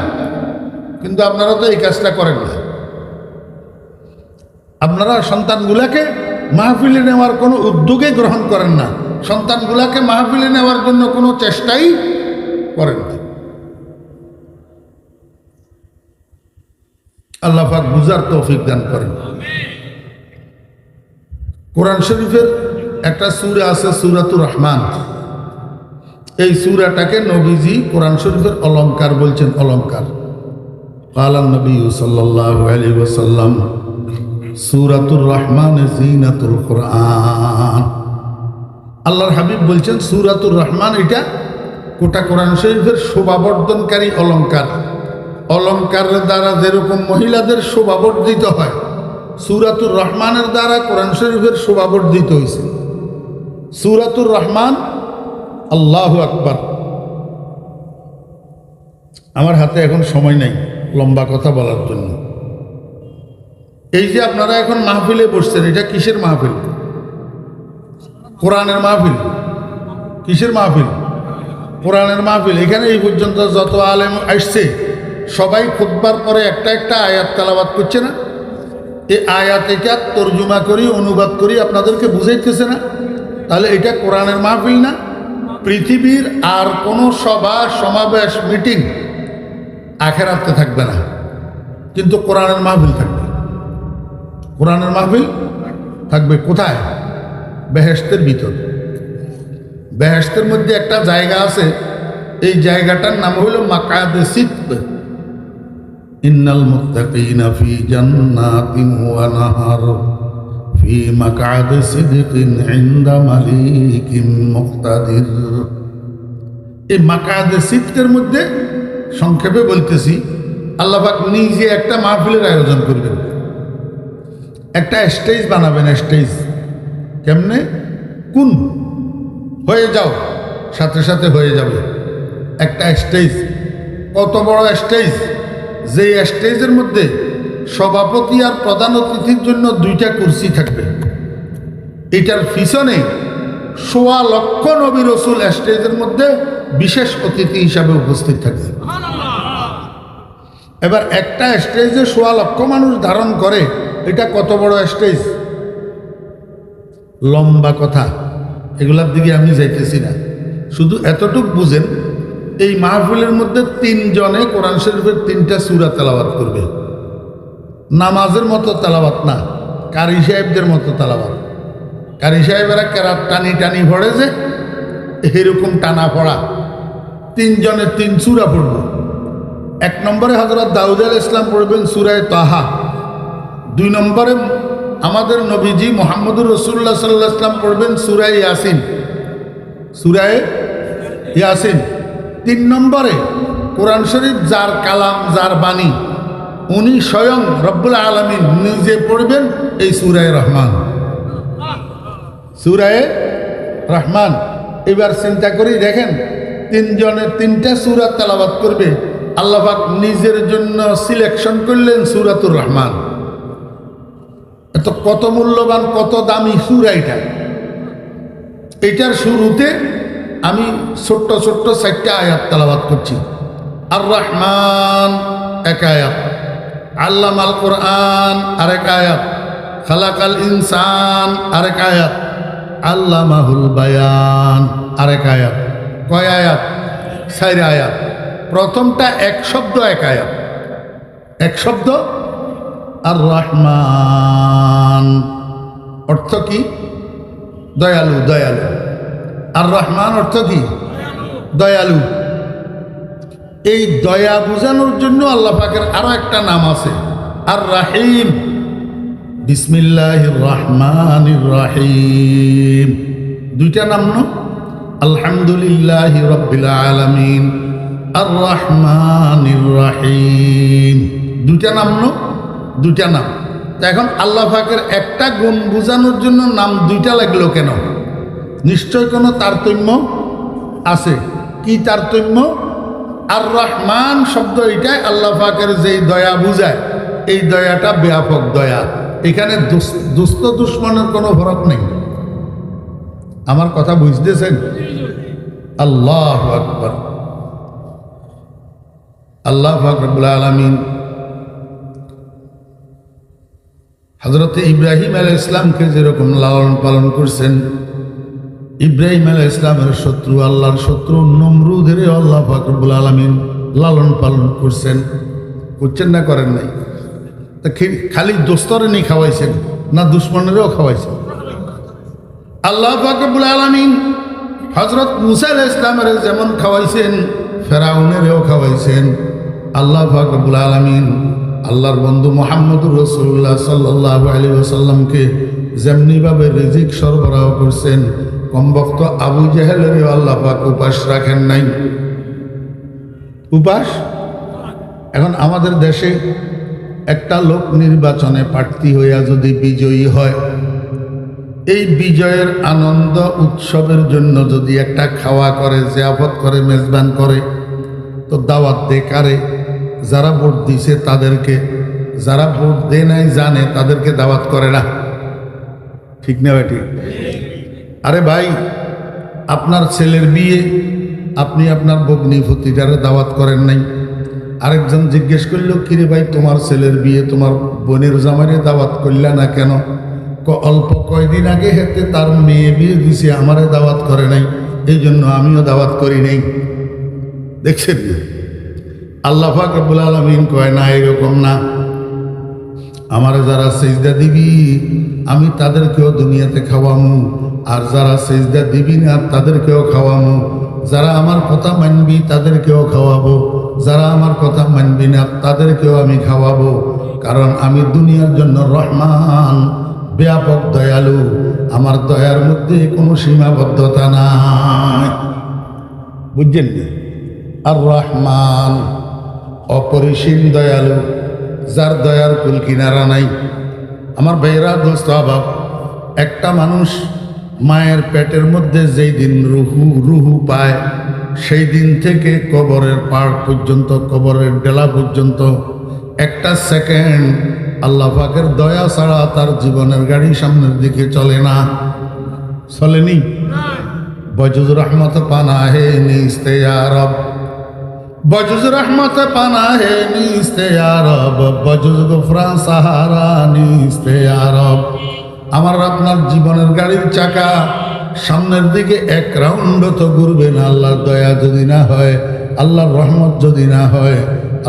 কিন্তু আপনারা তো এই কাজটা করেন না। আপনারা সন্তানগুলাকে মাহফিলে নেওয়ার কোনো উদ্যোগে গ্রহণ করেন না, সন্তানগুলাকে মাহফিলে নেওয়ার জন্য কোনো চেষ্টাই করেন না। আল্লাহ পাক বুঝার তৌফিক দান করেন। কোরআন শরীফের একটা সূরা আছে, সূরাতুর রহমান। এই সূরাটাকে নবীজি কোরআন শরীফের অলংকার বলছেন, অলংকার। কালান নবী সাল্লাল্লাহু আলাইহি ওয়াসাল্লাম, সূরাতুর রহমান জিনাতুল কোরআন। আল্লাহর হাবিব বলছেন সূরাতুর রহমান এটা গোটা কোরআন শরীফের শোভাবর্ধনকারী অলংকার। অলংকারের দ্বারা যেরকম মহিলাদের শোভাবর্ধিত হয়, সূরাতুর রহমানের দ্বারা কোরআন শরীফের শোভাবর্ধিত হয়েছে। সূরাতুর রহমান, আল্লাহু আকবার। আমার হাতে এখন সময় নাই লম্বা কথা বলার জন্য। এই যে আপনারা এখন মাহফিলে বসছেন, এটা কিসের মাহফিল? কোরআনের মাহফিল। কিসের মাহফিল? কোরআনের মাহফিল। এখানে এই পর্যন্ত যত আলেম আসছে, সবাই খুতবার পরে একটা একটা আয়াত তেলাওয়াত করছে না? এই আয়াত এটা তর্জমা করি, অনুবাদ করি আপনাদেরকে বুঝাইতেছে না? তাহলে এটা কোরআনের মাহফিল না? পৃথিবীর আর কোনো সভা, সমাবেশ, মিটিং আখেরাতে থাকবে না, কিন্তু কোরআনের মাহফিল থাকবে। কোরআনের মাহফিল থাকবে কোথায়? বেহেশতের ভিতর। বেহেশতের মধ্যে একটা জায়গা আছে, এই জায়গাটার নাম হলো মাকাদে সিদক। ইন্নাল মুত্তাকিনা ফি জান্নাতিন ওয়া নাহার ফি মাকাদে সিদকিন ইনদা মালিকিন মুক্তাদির। এই মাকাদে সিদকের মধ্যে সংক্ষেপে বলতেছি, আল্লাহ পাক নিজে একটা মাহফিলের আয়োজন করবেন, একটা স্টেজ বানাবেন। স্টেজ কেমনে? কোন হয়ে যাও, সাথে সাথে হয়ে যাবে একটা স্টেজ। কত বড় স্টেজ! যে স্টেজের মধ্যে সভাপতি আর প্রধান অতিথির জন্য 2টা কুরসি থাকবে। এটার পিছনে 1.25 লক্ষ নবী রাসূল স্টেজের মধ্যে বিশেষ অতিথি হিসাবে উপস্থিত থাকবে। এবার একটা স্টেজে 1.25 লক্ষ মানুষ ধারণ করে, এটা কত বড় স্টেজ! লম্বা কথা, এগুলার দিকে আমি যাইতেছি না, শুধু এতটুক বুঝেন, এই মাহফিলের মধ্যে 3 জনে কোরআন শরীফের 3টা সূরা তেলাওয়াত করবে। নামাজের মতো তেলাওয়াত না, কারি সাহেবদের মতো তেলাওয়াত। কারি সাহেবেরা কেরাত টানি টানি পড়ে যে, এরকম টানা পড়া। 3 জনে 3 সূরা পড়ব। 1 নম্বরে হযরত দাউদ আলাইহিস সালাম পড়বেন সূরা তাহা। 2 নম্বরে আমাদের নবীজি মুহাম্মদুর রাসূলুল্লাহ সাল্লাল্লাহু আলাইহি ওয়াসাল্লাম পড়বেন সূরা ইয়াসিন। সূরা ইয়াসিন। 3 নম্বরে কোরআন শরীফ যার কালাম, যার বাণী, উনি স্বয়ং রব্বুল আলামিন নিজে পড়বেন এই সূরা রহমান। সূরা রহমান। এবার চিন্তা করি দেখেন, 3 জনের 3টা সূরা তেলাওয়াত করবে। আল্লাহ পাক নিজের জন্য সিলেকশন করলেন সূরাতুর রহমান। এত কত মূল্যবান, কত দামি সূরা এটা। এটার শুরুতে আমি ছোট্ট ছোট্ট 4টা আয়াত তেলাওয়াত করছি। আর রহমান 1 আয়াত, আল্লামাল কোরআন আরেক আয়াত, খালাকাল ইনসান আরেক আয়াত, আল্লামাহুল বায়ান আরেক আয়াত। কয় আয়াত? 4 আয়াত। প্রথমটা 1 শব্দ 1 আয়াত, 1 শব্দ। আর রহমান অর্থ কি? দয়ালু, দয়ালু। আর রহমান অর্থ কি? দয়ালু। এই দয়া বোঝানোর জন্য আল্লাহ পাকের আরো একটা নাম আছে, আর রাহিম। বিসমিল্লাহির রহমানির রহিম। 2টা নাম না? আলহামদুলিল্লাহি রাব্বিল আলামিন, আর রহমানির রহিম। 2টা নাম না? 2টা নাম। তা এখন আল্লাহ পাকের একটা গুণ বোঝানোর জন্য নাম 2টা লাগলো কেন? নিশ্চয় কোনো তারতম্য আছে। কি তারতম্য? আর রহমান শব্দ এটাই আল্লাহ পাকের যেই দয়া বুঝায়, এই দয়াটা ব্যাপক দয়া। এখানে দুস্থ দুশ্মনের কোনো ফরক নেই। আমার কথা বুঝতেছেন? আল্লাহু আকবার। আল্লাহ পাক রব্বুল আলামিন হযরত ইব্রাহিম আলাইহিস সালামকে যেরকম লালন পালন করছেন, ইব্রাহিম আলাইহিস সালামের শত্রু, আল্লাহর শত্রু নমরুদের আল্লাহ পাক রব্বুল আলামিন লালন পালন করছেন। করছেন না করেন নাই? তা খালি দোস্তরে নেই খাওয়াইছেন, না দুশ্মনেরও খাওয়াইছেন? আল্লাহ পাক রব্বুল আলামিন হযরত মুসা আলাইহিস সালামের যেমন খাওয়াইছেন, ফেরাউনেরও খাওয়াইছেন। আল্লাহ পাক রব্বুল আলামিন আল্লাহর বন্ধু মুহাম্মদুর রাসূলুল্লাহ সাল্লাল্লাহু আলাইহি ওয়াসাল্লামকে যেমনিভাবে রিজিক সরবরাহ করছেন, কমবক্ত আবু জেহেলেরও আল্লাহ পাক উপাস রাখেন নাই। উপাস। এখন আমাদের দেশে একটা লোক নির্বাচনে প্রার্থী হইয়া যদি বিজয়ী হয়, এই বিজয়ের আনন্দ উৎসবের জন্য যদি একটা খাওয়া করে, জিয়াফত করে, মেজবান করে, তো দাওয়াত দে কারে? যারা ভোট দিছে তাদেরকে। যারা ভোট দেয় নাই জানে তাদেরকে দাওয়াত করে না। ঠিক না বেটি? আরে ভাই, আপনার ছেলের বিয়ে আপনি আপনার ভগ্নী ভতিজারে দাওয়াত করেন নাই। আরেকজন জিজ্ঞেস করলো, কিরে ভাই তোমার ছেলের বিয়ে তোমার বোনের জামাইরে দাওয়াত করলা না কেন? অল্প কয়দিন আগে হেতে তার মেয়ে বিয়ে দিছে, আমারে দাওয়াত করে নাই, এই জন্য আমিও দাওয়াত করি নাই। দেখছেন? আল্লাহ পাক রব্বুল আলামিন কয় না, এরকম না। আমার যারা সেজদা দিবি আমি তাদেরকেও দুনিয়াতে খাওয়ামু, আর যারা সেজদা দিবি না তাদেরকেও খাওয়ামু। যারা আমার কথা মানবি তাদেরকেও খাওয়াবো, যারা আমার কথা মানবি না তাদেরকেও আমি খাওয়াবো। কারণ আমি দুনিয়ার জন্য রহমান, ব্যাপক দয়ালু। আমার দয়ার মধ্যে কোনো সীমাবদ্ধতা নাই। বুঝছেন না? আর রহমান অপরিসীম দয়ালু, যার দয়ার কুল কিনারা নাই। আমার ভাইয়েরা, দোস্ত আবাব, একটা মানুষ মায়ের পেটের মধ্যে যেই দিন রুহু পায় সেই দিন থেকে কবরের পাড় পর্যন্ত, কবরের ডেলা পর্যন্ত একটা সেকেন্ড আল্লাহ পাকের দয়া ছাড়া তার জীবনের গাড়ি সামনের দিকে চলে না। চলেনি? বজুজ রহমত পানা হে নিস্তে আরব, বজুজ রহমত পানা হে নিস্তে আরব, বজুজ গুফরান সাহারা নিস্তে আরব। আমার আপনার জীবনের গাড়ির চাকা সামনের দিকে এক রাউন্ড তো ঘুরবে না আল্লাহর দয়া যদি না হয়, আল্লাহর রহমত যদি না হয়।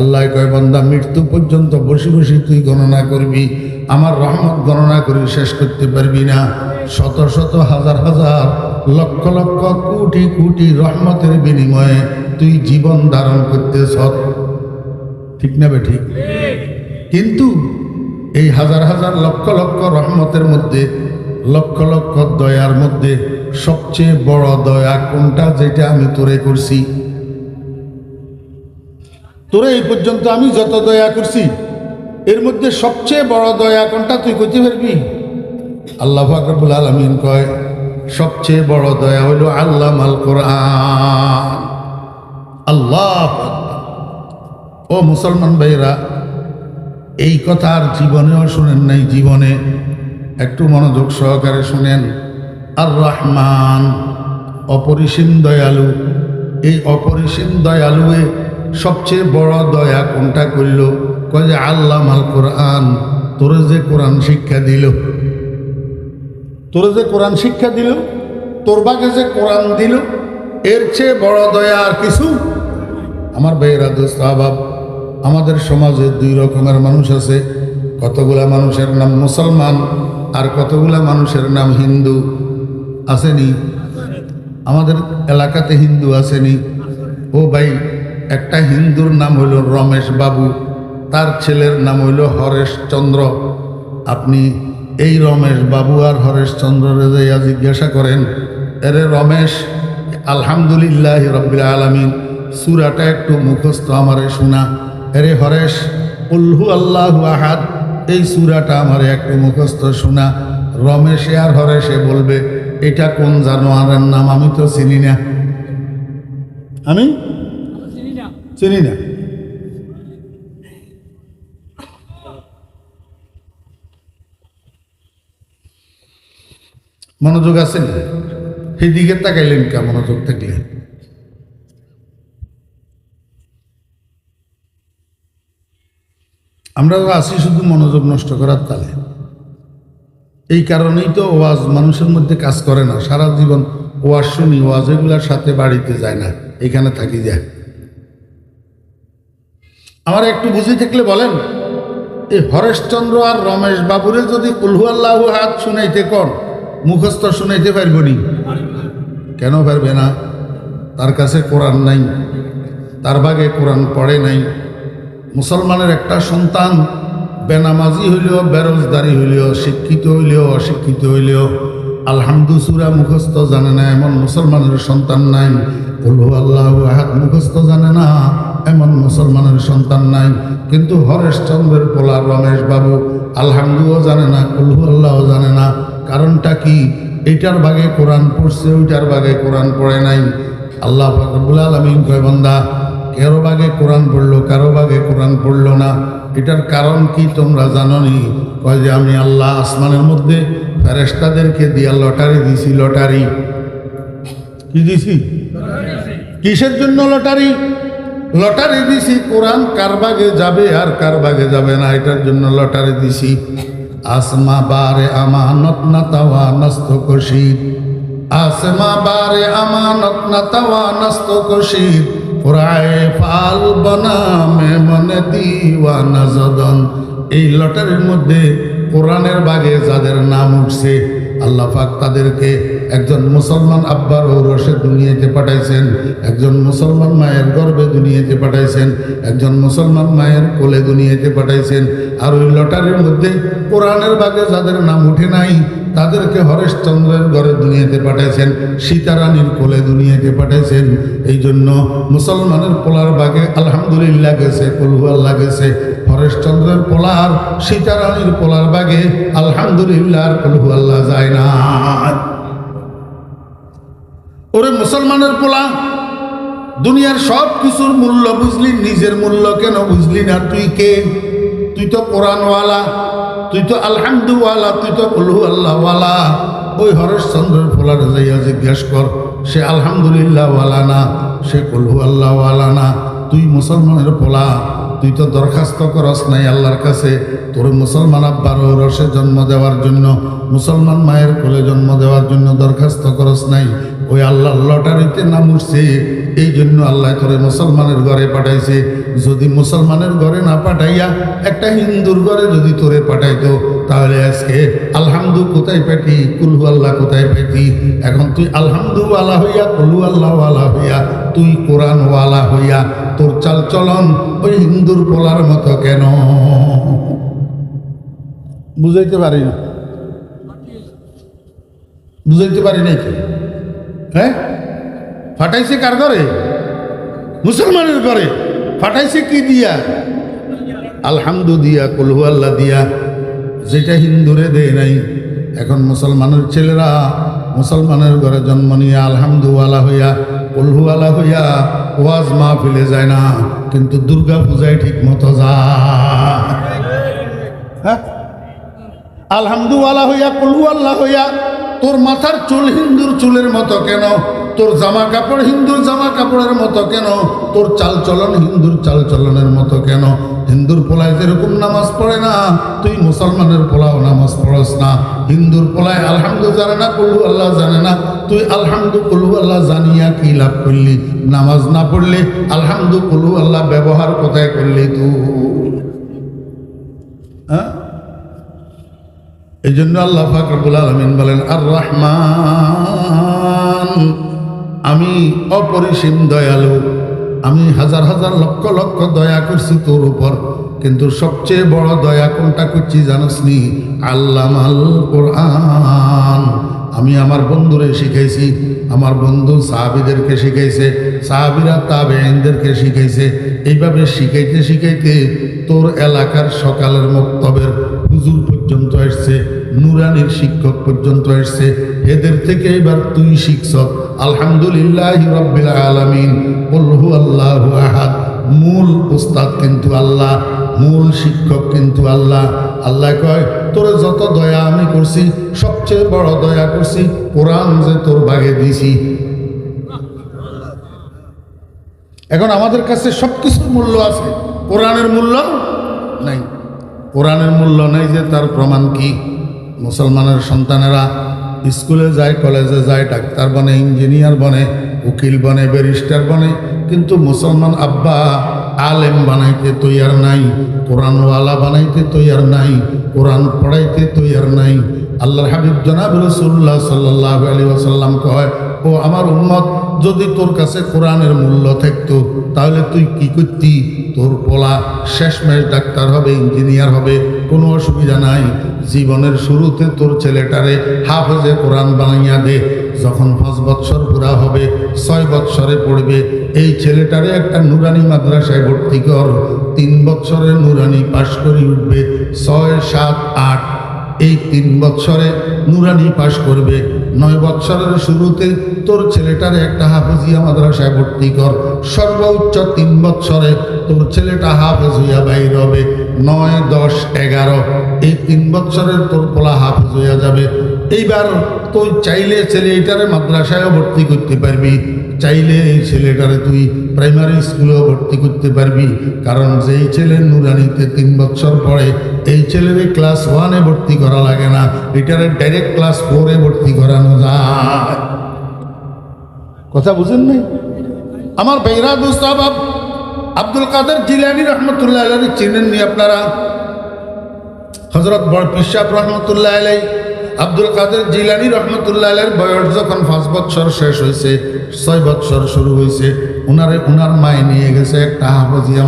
আল্লাহ কয়, বান্দা মৃত্যু পর্যন্ত বসে বসে তুই গণনা করবি, আমার রহমত গণনা করে শেষ করতে পারবি না। শত শত হাজার হাজার লক্ষ লক্ষ কোটি কোটি রহমতের বিনিময়ে তুই জীবন ধারণ করতেছ। ঠিক না বে ঠিক? কিন্তু এই হাজার হাজার লক্ষ লক্ষ রহমতের মধ্যে, লক্ষ লক্ষ দয়ার মধ্যে সবচেয়ে বড় দয়া কোনটা? যেটা আমি তোরে করছি। তোরে এই পর্যন্ত আমি যত দয়া করছি এর মধ্যে সবচেয়ে বড় দয়া কোনটা তুই কইতে পারবি? আল্লাহ পাক রব্বুল আলামিন কয়, সবচেয়ে বড় দয়া হলো আল্লামাল কোরআন। আল্লাহ ও মুসলমান ভাইরা, এই কথা আর জীবনেও শুনেন নাই। জীবনে একটু মনোযোগ সহকারে শুনেন। আর রহমান অপরিসীম দয়ালু। এই অপরিসীম দয়ালুয়ে সবচেয়ে বড় দয়া কোনটা করল? কয় যে আল্লামাল কোরআন, তোরে যে কোরআন শিক্ষা দিল, তোরে যে কোরআন শিক্ষা দিল, তোর ভাগে যে কোরআন দিল, এর চেয়ে বড় দয়া আর কিছু। আমার ভাইয়েরা, দোস্ত আহবাব, আমাদের সমাজে দুই রকমের মানুষ আছে। কতগুলা মানুষের নাম মুসলমান আর কতগুলা মানুষের নাম হিন্দু। আসেনি? আমাদের এলাকাতে হিন্দু আসেনি? ও ভাই, একটা হিন্দুর নাম হইল রমেশ বাবু, তার ছেলের নাম হইল হরেশ চন্দ্র। আপনি এই রমেশ বাবু আর হরেশ চন্দ্ররে যাইয়া জিজ্ঞাসা করেন, এরে রমেশ, আলহামদুলিল্লাহ রব্বিল আলামিন সূরাটা একটু মুখস্থ আমারে শোনা। এরে হরেশ, উল্হু আল্লাহু আহাদ এই সূরাটা আমারে একটু মুখস্থ শোনা। রমেশে আর হরেশে বলবে, এটা কোন জানোয়ারের নাম? আমি তো চিনি না, আমি চিনি না। মনোযোগ আছে না? সেদিকে তাকাইলেন কে? মনোযোগ থাকলে আমরা আসি শুধু মনোযোগ নষ্ট করার তালে। এই কারণেই তো ওয়াজ মানুষের মধ্যে কাজ করে না। সারা জীবন ওয়াজ শুনি, ওয়াজ এগুলার সাথে বাড়িতে যায় না, এখানে থাকি যায়। আমার একটু বুঝে থাকলে বলেন, এই হরেশচন্দ্র আর রমেশ বাবুরে যদি কুলহু আল্লাহু আহাদ শুনাইতে কর, মুখস্থ শুনাইতে পারব নি? কেন পারবে না? তার কাছে কোরআন নাই, তার ভাগে কোরআন পড়ে নাই। মুসলমানের একটা সন্তান বেনামাজি হইলেও, বেরোজগারি হইলেও, শিক্ষিত হইলেও, অশিক্ষিত হইলেও আলহামদু সূরা মুখস্থ জানে না এমন মুসলমানের সন্তান নাই। কুলহু আল্লাহু আহাদ মুখস্থ জানে না এমন মুসলমানের সন্তান নাই। কিন্তু হরেশচন্দ্রের পোলা রমেশ বাবু আলহামদুও জানে না, কুলহু আল্লাহও জানে না। কারণটা কি? এইটার ভাগে কোরআন পড়ছে, ওইটার ভাগে কোরআন পড়ে নাই। আল্লাহ পাক রব্বুল আলামিন কয়, বান্দা, কারো ভাগে কোরআন পড়লো, কারো ভাগে কোরআন পড়লো না। এটার কারণ কি তোমরা জানো নি? কয় যে আমি আল্লাহ আসমানের মধ্যে ফেরেশতাদেরকে দিয়া লটারি দিছি। লটারি কি দিছি? কিসের জন্য লটারি? লটারি দিছি কোরআন কার ভাগে যাবে আর কার ভাগে যাবে না, এটার জন্য লটারি দিছি। आसमा बारे अमानत न तवा नस्तो कशीद, आसमा बारे अमानत न तवा नस्तो कशीद, কোরআয়ে ফাল বনামে মনে দিওয়ানা জদন। এই লটারির মধ্যে কোরআনের বাগে যাদের নাম উঠছে আল্লাহ পাক তাদেরকে একজন মুসলমান আব্বার ঔরসে দুনিয়াতে পাঠাইছেন, একজন মুসলমান মায়ের গর্ভে দুনিয়াতে পাঠাইছেন, একজন মুসলমান মায়ের কোলে দুনিয়াতে পাঠাইছেন। আর ওই লটারির মধ্যে কোরআনের বাগে যাদের নাম উঠে নাই তাদেরকে হরেশচন্দ্রের ঘরে দুনিয়াতে পাঠাইছেন, সীতারানীর কোলে দুনিয়াতে পাঠাইছেন। এই জন্য মুসলমানের পোলার বাগে আলহামদুলিল্লাহ গেছে, কুলহুয়াল্লাহ গেছে। হরেশচন্দ্রের পোলার সীতারানীর পোলার বাগে আলহামদুলিল্লাহ কুলহুয়াল্লাহ যায় না। ওরে মুসলমানের পোলা, দুনিয়ার সব কিছুর মূল্য বুঝলি, নিজের মূল্য কেন বুঝলি না? তুই কে? তুই তো কোরআনওয়ালা, তুই তো আলহামদুওয়ালা, তুই তো কুলহু আল্লাহওয়ালা। ওই হরেশচন্দ্রের পোলার যাইয়া জিজ্ঞেস কর, সে আলহামদুলিল্লাহ ওয়ালা না, সে কুলহু আল্লাহওয়ালা না। তুই মুসলমানের পোলা, তুই তো দরখাস্ত করস নাই আল্লাহর কাছে তোর মুসলমান আব্বার ঔরসে জন্ম দেওয়ার জন্য, মুসলমান মায়ের কোলে জন্ম দেওয়ার জন্য দরখাস্ত করস নাই। ওই আল্লাহর লটারিতে নাম উঠছে, এই জন্য আল্লাহ তোরে মুসলমানের ঘরে পাঠাইছে। যদি মুসলমানের ঘরে না পাঠাইয়া একটা হিন্দুর ঘরে যদি তোরে পাঠাইতো তাহলে আজকে আলহামদু কোথায় পেতি, কুলহু আল্লাহ কোথায় পেতি? এখন তুই আলহামদুওয়ালা হইয়া, কুলহু আল্লাহওয়ালা হইয়া, তুই কোরআনওয়ালা হইয়া তোর চাল চলন ওই হিন্দুর পোলার মতো কেন? বুঝাইতে পারি না, বুঝাইতে পারি নাকি? হ্যাঁ, ফাটাইছে কার ঘরে? মুসলমানের ঘরে। ফাটাইছে কি দিয়া? আলহামদু দিয়া, কুলহু আল্লাহ দিয়া, যেটা হিন্দুরে দেয় নাই। এখন মুসলমানের ছেলেরা মুসলমানের ঘরে জন্ম নিয়ে আলহামদুওয়ালা হইয়া, কুলহুওয়ালা হইয়া ওয়াজ মাহফিলে যায় না, কিন্তু দুর্গা পূজায় ঠিক মতো যায়। হ্যাঁ, আলহামদুওয়ালা হইয়া, কুলহুওয়ালা হইয়া তোর মাথার চুল হিন্দুর চুলের মতো কেন? তোর জামা কাপড় হিন্দুর জামা কাপড়ের মতো কেন? তোর চাল চলন হিন্দুর চাল চলনের মতো কেন? হিন্দুর পোলায় যেরকম নামাজ পড়ে না, তুই মুসলমানের পোলাও নামাজ পড়স না। হিন্দুর পোলায় আলহামদু জানে না, কুলহু আল্লাহ জানে না, তুই আলহামদু কুলহু আল্লাহ জানিয়া কি লাভ করলি? নামাজ না পড়লে আলহামদু কুলহু আল্লাহ ব্যবহার কোথায় করলি তুই? হ্যাঁ, এই জন্য আল্লাহ পাক রব্বুল আলামিন বলেন, আর রহমান, আমি অপরিসীম দয়ালু, আমি হাজার হাজার লক্ষ লক্ষ দয়া করছি তোর উপর, কিন্তু সবচেয়ে বড় দয়া কোনটা করছি জানোস নি? আল্লামাল কোরআন। আমি আমার বন্ধুরে শিখাইছি, আমার বন্ধু সাহাবীদেরকে শিখাইছে, সাহাবীরা তাবেঈনদেরকে শিখাইছে। এইভাবে শিখাইতে শিখাইতে তোর এলাকার সকালের মক্তবের হুজুর পর্যন্ত আসছে, নুরানির শিক্ষক পর্যন্ত আসছে। এদের থেকে এবার তুই শিখছ আলহামদুলিল্লাহি রাব্বিল আলামিন, কুল হুয়াল্লাহু আহাদ। মূল উস্তাদ কিন্তু আল্লাহ, মূল শিক্ষক কিন্তু আল্লাহ। আল্লাহ কয়, তোর যত দয়া আমি করছি, সবচেয়ে বড় দয়া করছি কোরআন যে তোর ভাগে দিছি। এখন আমাদের কাছে সবকিছুর মূল্য আছে, কোরআনের মূল্য নাই। কোরআনের মূল্য নাই যে তার প্রমাণ কি? মুসলমানের সন্তানেরা স্কুলে যায়, কলেজে যায়, ডাক্তার বনে, ইঞ্জিনিয়ার বনে, উকিল বনে, ব্যারিস্টার বনে, কিন্তু মুসলমান আব্বা আলেম বানাইতে তৈয়ার নাই, কোরআনওয়ালা বানাইতে তৈয়ার নাই, কোরআন পড়াইতে তৈয়ার নাই। আল্লাহর হাবিব জনাব রাসূলুল্লাহ সাল্লাল্লাহু আলাইহি ওয়াসাল্লাম কয়, ও আমার উম্মত, যদি তোর কাছে কোরআনের মূল্য থাকতো তাহলে তুই কি করতি? তোর পোলা শেষমেশ ডাক্তার হবে, ইঞ্জিনিয়ার হবে, কোনো অসুবিধা নাই। জীবনের শুরুতে তোর ছেলেটারে হাফেজে কোরআন বানাইয়া দে। যখন 5 বৎসর পুরা হবে, 6 বৎসরে পড়বে, এই ছেলেটারে একটা নুরানি মাদ্রাসায় ভর্তি কর। 3 বৎসরে নুরানি পাশ করে উঠবে, 6, 7, 8, এই 3 বৎসরে নুরানি পাশ করবে। 9 বৎসরের শুরুতে তোর ছেলেটারে একটা হাফেজিয়া মাদ্রাসায় ভর্তি কর। সর্বোচ্চ 3 বৎসরে তোর ছেলেটা হাফেজ হইয়া বাইর হবে। 9, 10, 11, এই 3 বৎসরের তোর পোলা হাফেজ হইয়া যাবে। এইবার তুই চাইলে ছেলেটারে মাদ্রাসায়ও ভর্তি করতে পারবি, চাইলে এই ছেলেটারে তুই প্রাইমারি স্কুলেও ভর্তি করতে পারবি। কারণ যেই ছেলে নুরানিতে 3 বৎসর পড়ে, এই ছেলেরে ক্লাস 1-এ ভর্তি করা লাগে না, এটারে ডাইরেক্ট ক্লাস 4-এ ভর্তি করানো যায়। কথা বুঝেন নাই? আমার ভাইরা দোস্ত আহবাব, আব্দুল কাদের জিলানী রহমতুল্লাহ আলাইহি চিনেননি আপনারা? হযরত বড় পীর সাহেব রহমতুল্লাহ আলাইহি, আব্দুল কাদের জিলানী রহমতুল্লাহ আলাইহির বয়স যখন 5 বছর শেষ হয়েছে, 6 বছর শুরু হয়েছে, উনার মায়ে নিয়ে গেছে একটা হাফেজিয়া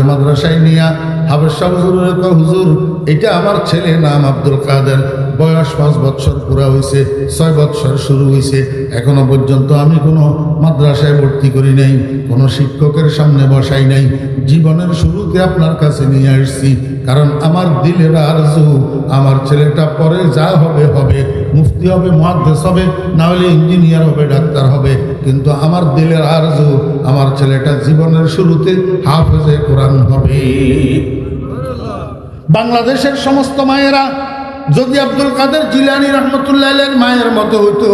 মাদ্রাসায় নিয়ে হাফেজ সাহেব হুজুরের কয়, হুজুর এটা আমার ছেলে, নাম আব্দুল কাদের, বয়স 5 বছর পুরা হয়েছে, 6 বছর শুরু হয়েছে, এখনো পর্যন্ত আমি কোনো মাদ্রাসায় ভর্তি করি নাই, কোনো শিক্ষকের সামনে বসাই নাই, জীবনের শুরুতে আপনার কাছে নিয়ে আসছি, কারণ আমার দিলের আরজু আমার ছেলেটা পরে যা হবে হবে, মুফতি হবে, মুহাদ্দিস হবে, না হলে ইঞ্জিনিয়ার হবে, ডাক্তার হবে, কিন্তু আমার দিলের আরজু আমার ছেলেটা জীবনের শুরুতে হাফেজে কোরআন হবে। বাংলাদেশের সমস্ত মায়েরা যদি আব্দুল কাদের জিলানী রহমতুল্লাহ আলাইহির মায়ের মতো হইতো,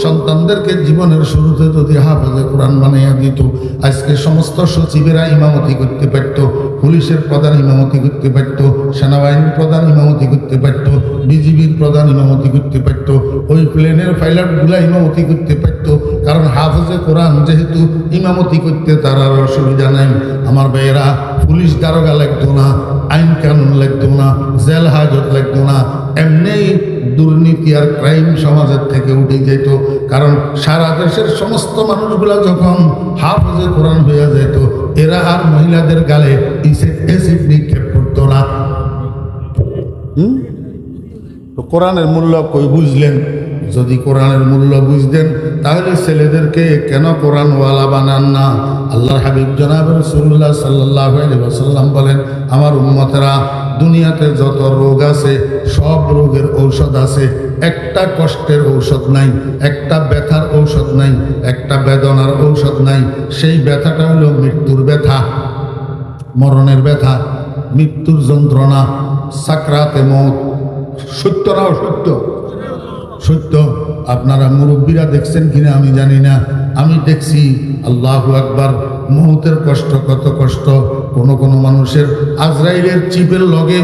সন্তানদেরকে জীবনের শুরুতে যদি হাফেজে কোরআন বানাইয়া দিত, আজকে সমস্ত সচিবেরা ইমামতি করতে পারত, পুলিশের প্রধান ইমামতি করতে পারত, সেনাবাহিনীর প্রধান ইমামতি করতে পারত, বিজিবির প্রধান ইমামতি করতে পারত, ওই প্লেনের পাইলটগুলা ইমামতি করতে পারত, কারণ হাফেজে কোরআন যেহেতু ইমামতি করতে তার আর অসুবিধা নাই। আমার ভাইয়েরা, পুলিশ দারোগা লাগতো না, আইন কানুন লাগতো না, জেল হাজত লাগতো না, এমনি দুর্নীতি আর ক্রাইম সমাজের থেকে উঠে যেত, কারণ সারা দেশের সমস্ত মানুষগুলা যখন হাফেজে কোরআন হয়ে যেত, এরা আর মহিলাদের গালে অ্যাসিড নিক্ষেপ করতো না। তো কোরআনের মূল্য কই বুঝলেন? যদি কোরআনের মূল্য বুঝতেন তাহলে ছেলেদেরকে কেন কোরআনওয়ালা বানান না? আল্লাহর হাবিব জনাব রাসূলুল্লাহ সাল্লাল্লাহু আলাইহি ওয়াসাল্লাম বলেন, আমার উম্মতেরা, দুনিয়াতে যত রোগ আছে সব রোগের ঔষধ আছে, একটা কষ্টের ঔষধ নাই, একটা ব্যথার ঔষধ নাই, একটা বেদনার ঔষধ নাই। সেই ব্যথাটা হলো মৃত্যুর ব্যথা, মরণের ব্যথা, মৃত্যুর যন্ত্রণা, সাকরাতে মওত। সত্য না অসত্য? সত্য। আপনারা মুরব্বীরা দেখছেন কিনা আমি জানি না, আমি দেখছি। আল্লাহু আকবার। মৌতের কষ্ট কত কষ্ট। কোন মানুষের আজরাইলের চিপের লগে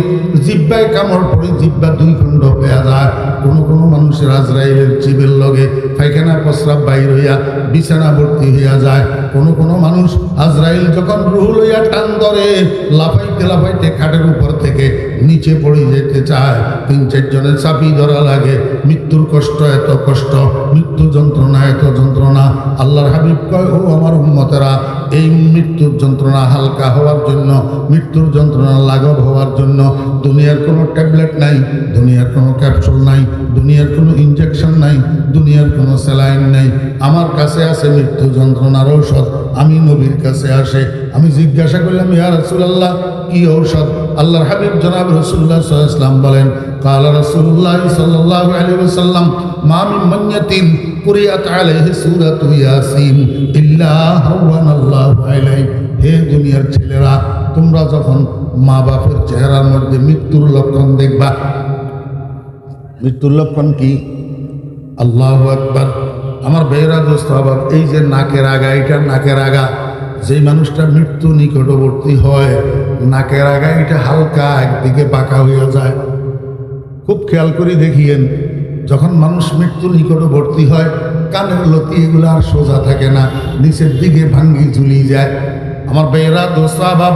জিব্বায় কামড় পড়ে জিব্বা 2 খণ্ড হয়ে যায়। কোন মানুষের আজরাইলের চিপের লগে পায়খানা প্রস্রাব বাইর হইয়া বিছানা ভর্তি হইয়া যায়। কোন মানুষ আজরাইল যখন রুহ লইয়া টান ধরে, লাফাইতে খাটের উপর থেকে নিচে পড়ে যেতে চায়, 3-4 জনের চাপি ধরা লাগে। মৃত্যুর কষ্ট এত কষ্ট, মৃত্যু যন্ত্রণা এত যন্ত্রণা। আল্লাহর হাবিব কয়, ও আমার উম্মতেরা, এই মৃত্যুর যন্ত্রণা হালকা হওয়ার জন্য, মৃত্যুর যন্ত্রণা লাঘব হওয়ার জন্য দুনিয়ার কোনো ট্যাবলেট নাই, দুনিয়ার কোনো ক্যাপসুল নাই, দুনিয়ার কোনো ইনজেকশন নাই, দুনিয়ার কোনো স্যালাইন নাই। আমার কাছে আছে মৃত্যু যন্ত্রণার ঔষধ। আমি নবীর কাছে আসে, আমি জিজ্ঞাসা করলাম, ইয়া রাসূলুল্লাহ, কি ঔষধ? আল্লাহর হাবিব জনাব রাসূলুল্লাহ সাল্লাল্লাহু আলাইহি ওয়াসাল্লাম বলেন, ক্বালা রাসূলুল্লাহ সাল্লাল্লাহু আলাইহি ওয়াসাল্লাম, মা মিন মাইয়াতিন কুরিয়াত আলাইহি সূরাতু ইয়াসিন ইল্লা হাওয়ানাল্লাহু আলাইহি। হে দুনিয়ার ছেলেরা, তোমরা যখন মা বাপের চেহারার মধ্যে মৃত্যুর লক্ষণ দেখবা, মৃত্যুর লক্ষণ কি? আল্লাহু আকবার। আমার ভাইয়েরা, দোস্ত আবার, এই যে নাকের আগা, এটা নাকের আগা, যেই মানুষটা মৃত্যু নিকটবর্তী হয়, নাকের আগা এটা হালকা একদিকে বাঁকা হয়ে যায়। খুব খেয়াল করে দেখিয়েন, যখন মানুষ মৃত্যু নিকটবর্তী হয়, কানের লতি এগুলো আর সোজা থাকে না, নিচের দিকে ভাঙ্গি ঝুলি যায়। আমার ভাইয়েরা, দোস্ত আবাব,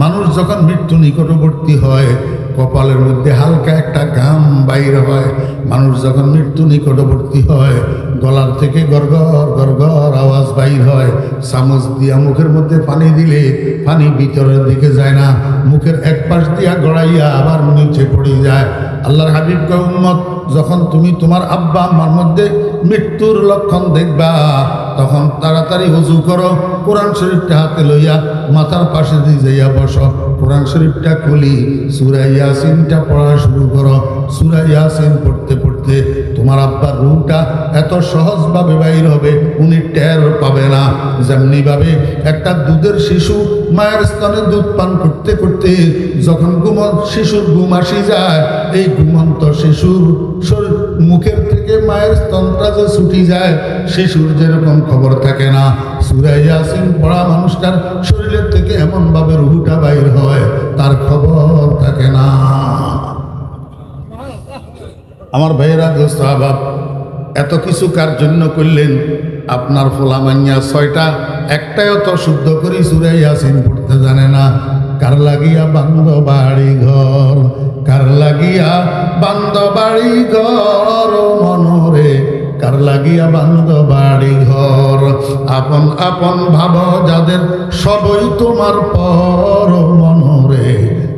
মানুষ যখন মৃত্যু নিকটবর্তী হয়, কপালের মধ্যে হালকা একটা ঘাম বাইর হয়। মানুষ যখন মৃত্যু নিকটবর্তী হয়, গলার থেকে গড়গড় গড়গড় আওয়াজ বাইর হয়। চামচ দিয়া মুখের মধ্যে পানি দিলে পানি ভিতরের দিকে যায় না, মুখের এক পাশ দিয়া গড়াইয়া আবার নিচে পড়ে যায়। আল্লাহর হাবিব কয়, উম্মত, যখন তুমি তোমার আব্বা আম্মার মধ্যে মৃত্যুর লক্ষণ দেখবা, তখন তাড়াতাড়ি ওযু করো, কোরআন শরীফটা হাতে লইয়া মাথার পাশে দিয়ে যাইয়া বসো, কোরআন শরীফটা খুলি সূরা ইয়াসিনটা পড়া শুরু করো। সূরা ইয়াসিন পড়তে পড়তে তোমার আব্বার রূহটা এত সহজভাবে বাইর হবে, উনি টের পাবে না। যেমনিভাবে একটা দুধের শিশু মায়ের স্তনে দুধ পান করতে করতে যখন শিশুর ঘুম আসি যায়, এই ঘুমন্ত শিশুর মুখের থেকে মায়ের স্তনটা যে ছুটি যায়, শিশুর যেরকম খবর থাকে না, সূরা ইয়াসিন পড়া মানুষটার শরীরের থেকে এমনভাবে রুহটা বাইর হয়, তার খবর থাকে না। আমার ভাইয়েরা, দোস্ত আহবাব, এত কিছু কার জন্য করলেন? আপনার ফোলামাইয়া 6টা, একটাই তো শুদ্ধ করে সূরা ইয়াসিন পড়তে জানে না। কার লাগিয়া বান্ধ বাড়ি ঘর, কার লাগিয়া বান্ধ বাড়ি ঘর মনরে, কার লাগিয়া বান্ধ বাড়ি ঘর। আপন আপন ভাব যাদের সবই তোমার পর মনরে,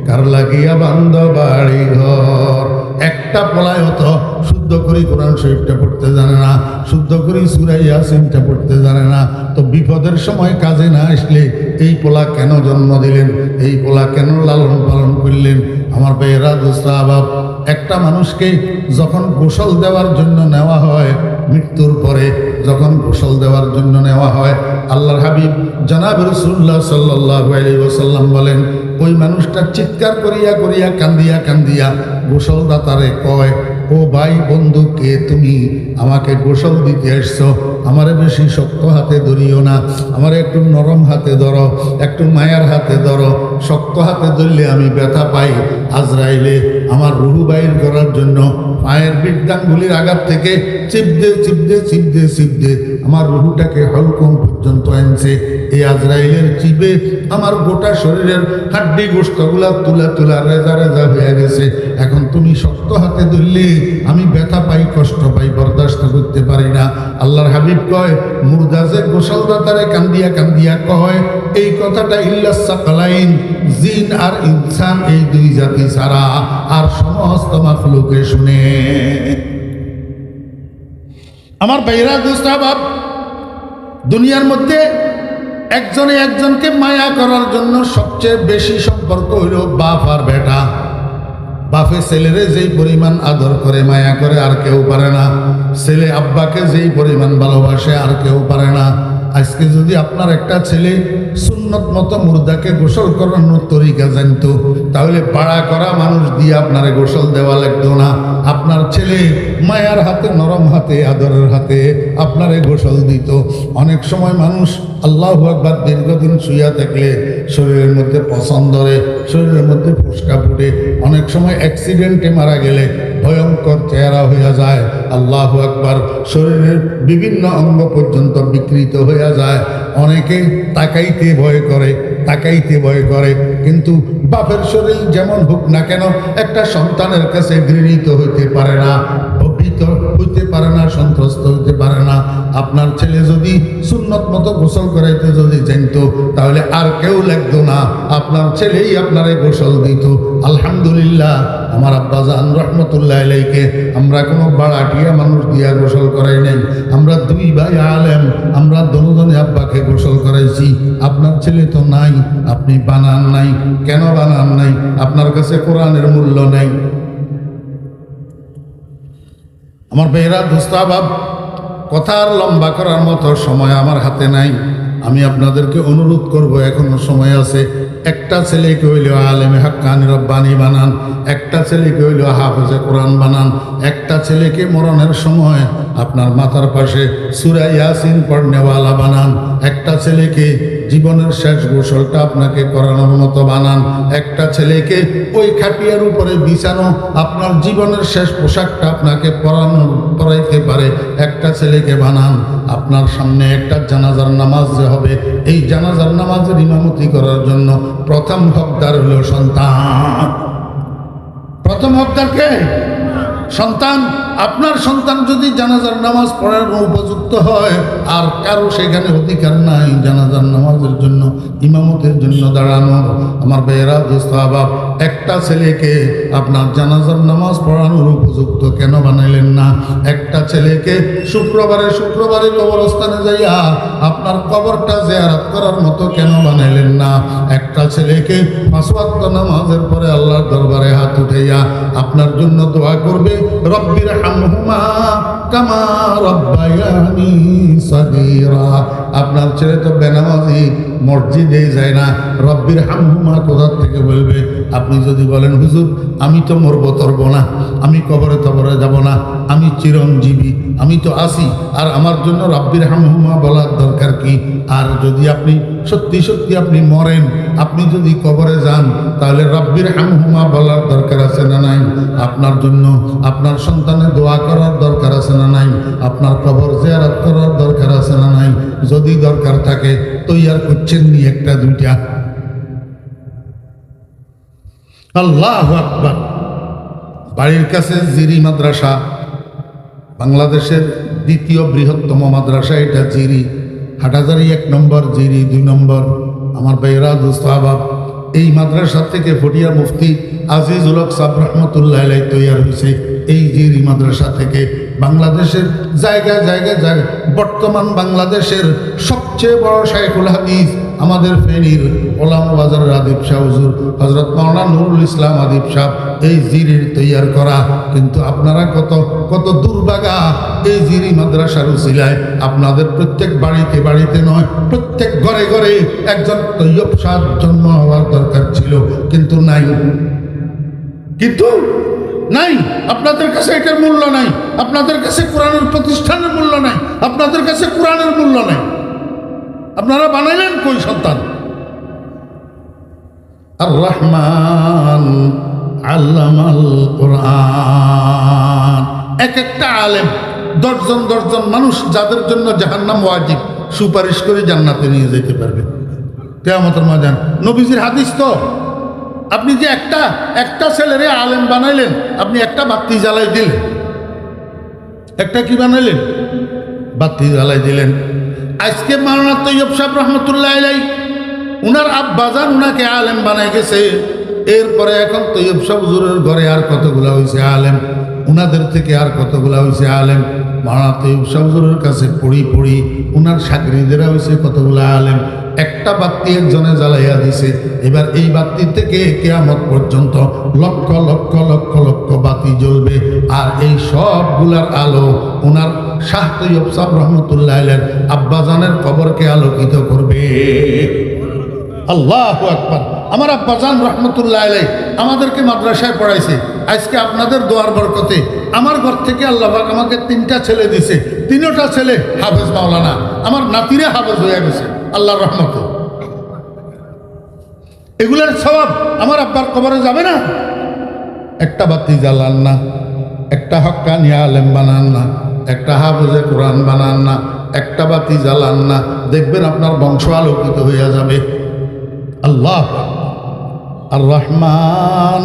কার লাগিয়া বান্ধ বাড়ি ঘর। একটা পলায়ত শুদ্ধ করে কোরআন শরীফটা পড়তে জানে না, শুদ্ধ করে সূরা ইয়াসিনটা পড়তে জানে না। তো বিপদের সময় কাজে না আসলে এই পোলা কেন জন্ম দিলেন, এই পোলা কেন লালন পালন করলেন? আমার ভাইয়েরা, দোস্ত আহবাব, একটা মানুষকে যখন গোসল দেওয়ার জন্য নেওয়া হয়, মৃত্যুর পরে যখন গোসল দেওয়ার জন্য নেওয়া হয়, আল্লাহর হাবিব জনাব রাসূলুল্লাহ সাল্লাল্লাহু আলাইহি ওয়াসাল্লাম বলেন, ওই মানুষটা চিৎকার করিয়া করিয়া কান্দিয়া কান্দিয়া গোসলদাতারে কয়, ও ভাই বন্ধু, কে তুমি? আমাকে গোসল দিতে আসছো, আমারে বেশি শক্ত হাতে ধরিও না, আমারে একটু নরম হাতে ধরো, একটু মায়ার হাতে ধরো। শক্ত হাতে ধরলে আমি ব্যথা পাই। আজরাইলে আমার রুহু বাইর করার জন্য পায়ের বৃদ্ধাঙ্গুলির আঘাত থেকে চিপদে চিপদে চিপদে চিপদে আমার রুহুটাকে হলকম পর্যন্ত আনছে। এই আজরাইলের চিপে আমার গোটা শরীরের হাড্ডি গোস্তগুলা তুলা তুলা রেজা রেজা হয়ে গেছে। এখন তুমি শক্ত হাতে ধরলে আমি ব্যথা পাই, কষ্ট পাই, বরদাস্ত করতে পারি না। আল্লাহর হাবিব কয়, মুরদাজে গোসলদাতারে কান্দিয়া কান্দিয়া কয় এই কথাটা ইল্লাস সাকালাইন, জিন আর ইনসান, এই দুই জাতি ছাড়া আর সমস্ত মাখলুকে শুনে। আমার ভাইরা, দোস্ত আহবাব, দুনিয়ার মধ্যে একজনে একজনকে মায়া করার জন্য সবচেয়ে বেশি সম্পর্ক হইল বাপ আর বেটা। বাপে ছেলেরে যেই পরিমাণ আদর করে মায়া করে আর কেউ পারে না। ছেলে আব্বাকে যেই পরিমাণ ভালোবাসে আর কেউ পারে না। আজকে যদি আপনার একটা ছেলে সুন্নত মতো মুর্দাকে গোসল করানোর তরিকা জানতো, তাহলে পাড়া করা মানুষ দিয়ে আপনারে গোসল দেওয়া লাগতো না। আপনার ছেলে মায়ার হাতে, নরম হাতে, আদরের হাতে আপনারে গোসল দিত। অনেক সময় মানুষ আল্লাহু আকবার দীর্ঘদিন শুইয়া থাকলে শরীরের মধ্যে পছন্দ ধরে, শরীরের মধ্যে ফুসকা ফুটে, অনেক সময় অ্যাক্সিডেন্টে মারা গেলে ভয়ঙ্কর চেহারা হইয়া যায়। আল্লাহু আকবার, শরীরের বিভিন্ন অঙ্গ পর্যন্ত বিকৃত হইয়া যায়। অনেকে তাকাইতে ভয় করে, তাকাইতে ভয় করে। কিন্তু বাপের শরীর যেমন হোক না কেন, একটা সন্তানের কাছে ঘৃণিত হইতে পারে না, ভীত হইতে পারে না, সন্ত্রস্ত হইতে পারে না। আপনার ছেলে যদি সুন্নত মতো গোসল করাইতে যদি জানতো, তাহলে আর কেউ লাগতো না, আপনার ছেলেই আপনারে গোসল দিত। আলহামদুলিল্লাহ, আমার আব্বাজান রহমতুল্লাহ আলাইকে আমরা কোনো বাড়াটিয়া মানুষ দিয়া গোসল করাই নাই। আমরা দুই ভাই আলেম, আমরা দুজনে আব্বাকে গোসল করাইছি। আপনার ছেলে তো নাই, আপনি বানান নাই। কেন বানান নাই? আপনার কাছে কোরআনের মূল্য নাই। আমার ভাইয়েরা, দোস্ত আহবাব, কথা আর লম্বা করার মতো সময় আমার হাতে নাই। আমি আপনাদেরকে অনুরোধ করব, এখনো সময় আছে। একটা ছেলেকে হইল আলেমে হাক্কানি রব্বানি বানান, একটা ছেলেকে হইল হাফেজে কোরআন বানান, একটা ছেলেকে মরণের সময় আপনার মাথার পাশে সূরা ইয়াসিন পড়নেওয়ালা বানান, একটা ছেলেকে জীবনের শেষ গোসলটা আপনাকে করানোর মতো বানান, একটা ছেলেকে ওই খাটিয়ার উপরে বিছানো আপনার জীবনের শেষ পোশাকটা আপনাকে পরাইতে পারে একটা ছেলেকে বানান। আপনার সামনে একটা জানাজার নামাজ যে হবে, এই জানাজার নামাজের ইমামতি করার জন্য প্রথম হকদার হলো সন্তান। প্রথম হকদার কে? সন্তান। আপনার সন্তান যদি জানাজার নামাজ পড়ার উপযুক্ত হয়, আর কারো সেখানে অধিকার নাই জানাজার নামাজের জন্য, ইমামতের জন্য দাঁড়ানো। আমার ভাইয়েরা, দোস্ত আহবাব, একটা ছেলেকে আপনার জানাজার নামাজ পড়ানোর উপযুক্ত কেন বানাইলেন না? একটা ছেলেকে শুক্রবারে শুক্রবারে কবরস্থানে যাইয়া আপনার কবরটা জিয়ারত করার মতো কেন বানাইলেন না? একটা ছেলেকে 5 ওয়াক্ত নামাজের পরে আল্লাহর দরবারে হাত উঠাইয়া আপনার জন্য দোয়া করবে, রব্বির হামহুমা কামা রব্বায়ানি সাগীরা। আপনার ছেলে তো বেনামাজি, মসজিদে যায় না, রব্বির হামহুমা কোথা থেকে বলবে? আপনি যদি বলেন, হুজুর আমি তো মরবো তরব না, আমি কবরে তবরে যাব না, আমি চিরঞ্জীবী, আমি তো আসি, আর আমার জন্য রব্বির হামহুমা বলার দরকার কি? আর যদি আপনি সত্যি সত্যি আপনি মরেন, আপনি যদি কবরে যান, তাহলে রব্বির হামহুমা বলার দরকার আছে না নাই? আপনার জন্য আপনার সন্তানের দোয়া করার দরকার আছে না নাই? আপনার কবর জিয়ারত করার দরকার আছে না নাই? যদি দরকার থাকে তৈয়ার করছেন নি একটা দুইটা? আল্লাহু আকবার। বাড়ির কাছে জিরি মাদ্রাসা, বাংলাদেশের দ্বিতীয় বৃহত্তম মাদ্রাসা এটা জিরি, হাটাজারি 1 নম্বর, জিরি 2 নম্বর। আমার ভাইরা দোস্ত আহবাব, এই মাদ্রাসা থেকে ফটিয়া মুফতি আজিজুল হক সাহেব রহমতুল্লাহ আলাইহি তৈয়ার হয়েছে। এই জিরি মাদ্রাসা থেকে বাংলাদেশের জায়গায় জায়গায় জায়গায় বর্তমান বাংলাদেশের সবচেয়ে বড় শাইখুল হাদিস আমাদের ফেনীর ওলামা বাজারের আদিব শাহ হুজুর হযরত মাওলানা নুরুল ইসলাম আদিব সাহেব এই জিরির তৈয়ার করা। কিন্তু আপনারা কত কত দুর্ভাগা, এই জিরি মাদ্রাসার উসিলায় আপনাদের প্রত্যেক বাড়িতে বাড়িতে নয়, প্রত্যেক ঘরে ঘরে একজন তৈয়ব সাহেব জন্ম হওয়ার দরকার ছিল, কিন্তু নাই, কিন্তু নাই। আপনাদের কাছে এটার মূল্য নাই, আপনাদের কাছে কোরআনের প্রতিষ্ঠানের মূল্য নাই, আপনাদের কাছে কোরআনের মূল্য নাই। আপনারা বানাইলেন কই সন্তান? আর রহমান আল্লামাল কোরআন। এক একটা আলেম 10 জন 10 জন মানুষ যাদের জন্য জাহান্নাম ওয়াজিব সুপারিশ করে জান্নাতে নিয়ে যেতে পারবে কিয়ামতের ময়দান। নবীজির হাদিস তো। আপনি যে একটা ছেলেরে আলেম বানাইলেন, আপনি একটা বাতি জ্বালাই দিলেন, একটা কি বানাইলেন? বাতি জ্বালাই দিলেন। আজকে মাওলানা তৈয়ব সাহেব রহমতুল্লাহ আলাইহি উনার আব্বাজান উনাকে আলেম বানাই গেছে। এরপরে এখন তৈয়ব সাহেব হুজুরের ঘরে আর কতগুলা হয়েছে আলেম, উনাদের থেকে আর কতগুলা হয়েছে আলেম। মাওলানা তৈয়ব সাহেব হুজুরের কাছে পড়ি পড়ি উনার সাগরিদেরা হয়েছে কতগুলা আলেম। একটা বাতি একজনে জ্বালাইয়া দিছে। এবার এই বাতি থেকে কিয়ামত পর্যন্ত লক্ষ লক্ষ লক্ষ লক্ষ বাতি জ্বলবে, আর এই সবগুলার আলো ওনার শাহ তৈয়ব সাহেব রহমতুল্লাহ আলাইহির আব্বাজানের কবরকে আলোকিত করবে। আল্লাহু আকবার। আমার আব্বাজান রহমতুল্লাহ আলাইহি আমাদেরকে মাদ্রাসায় পড়াইছে। আজকে আপনাদের দোয়ার বরকতে আমার ঘর থেকে আল্লাহ পাক আমাকে 3টা ছেলে দিছে, 3টা ছেলে হাফেজ মাওলানা। আমার নাতিরা হাফেজ হয়ে গেছে আল্লাহর রহমতে। এগুলার সওয়াব আমার আব্বার কবরে যাবে না? একটা বাতি জ্বালান না, একটা হক্কানি আলেম বানান না, একটা হাফেজে কোরআন বানান না, একটা বাতি জ্বালান না, দেখবেন আপনার বংশ আলোকিত হইয়া যাবে। আল্লাহ আর রহমান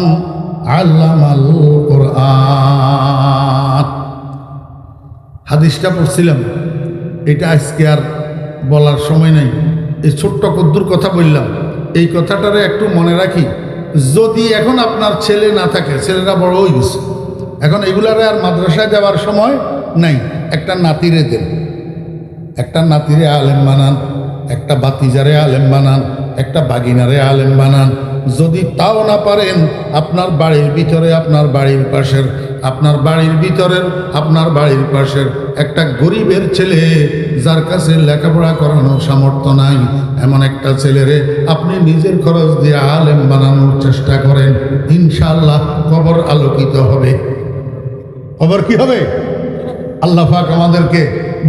আল্লামাল কোরআন। হাদিসটা পড়ছিলাম, এটা আজকে আর বলার সময় নাই। এই ছোট্ট কদ্দুর কথা বললাম, এই কথাটারে একটু মনে রাখি। যদি এখন আপনার ছেলে না থাকে, ছেলেরা বড় হয়ে গেছে, এখন এগুলারে আর মাদ্রাসায় যাওয়ার সময় নাই, একটা নাতিরে দেন, একটা নাতিরে আলেম বানান, একটা বাতিজারে আলেম বানান, একটা বাগিনারে আলেম বানান। যদি তাও না পারেন, আপনার বাড়ির ভিতরে, আপনার বাড়ির পাশের, আপনার বাড়ির ভিতরের, আপনার বাড়ির পাশের একটা গরিবের ছেলে যার কাছে লেখাপড়া করানোর সামর্থ্য নাই, এমন একটা ছেলেরে আপনি নিজের খরচ দিয়ে আলেম বানানোর চেষ্টা করেন, ইনশাআল্লাহ কবর আলোকিত হবে। কবর কি হবে? আল্লাহ পাক আমাদেরকে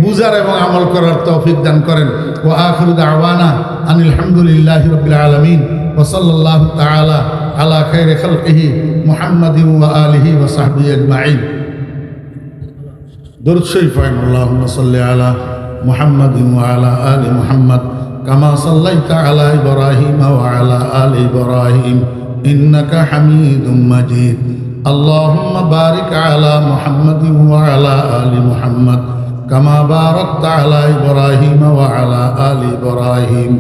বুঝার এবং আমল করার তৌফিক দান করেন। ওয়া আখিরু দাওয়ানা আনিল হামদুলিল্লাহি রাব্বিল আলামিন ওয়া সাল্লাল্লাহু তাআলা আলা খাইরি খালকিহি মুহাম্মাদিন ওয়া আলিহি ওয়া সাহবিহি আজমাইন। দুরূদ শরীফ পড়েন। আল্লাহুম্মা সাল্লি আলা মুহাম্মাদিন ওয়া আলা আলি মুহাম্মাদ কামা সাল্লাইতা আলা ইব্রাহিম ওয়া আলা আলি ইব্রাহিম ইন্নাকা হামিদুম মাজিদ। اللهم بارك على محمد وعلى آل محمد كما باركت على إبراهيم وعلى آل إبراهيم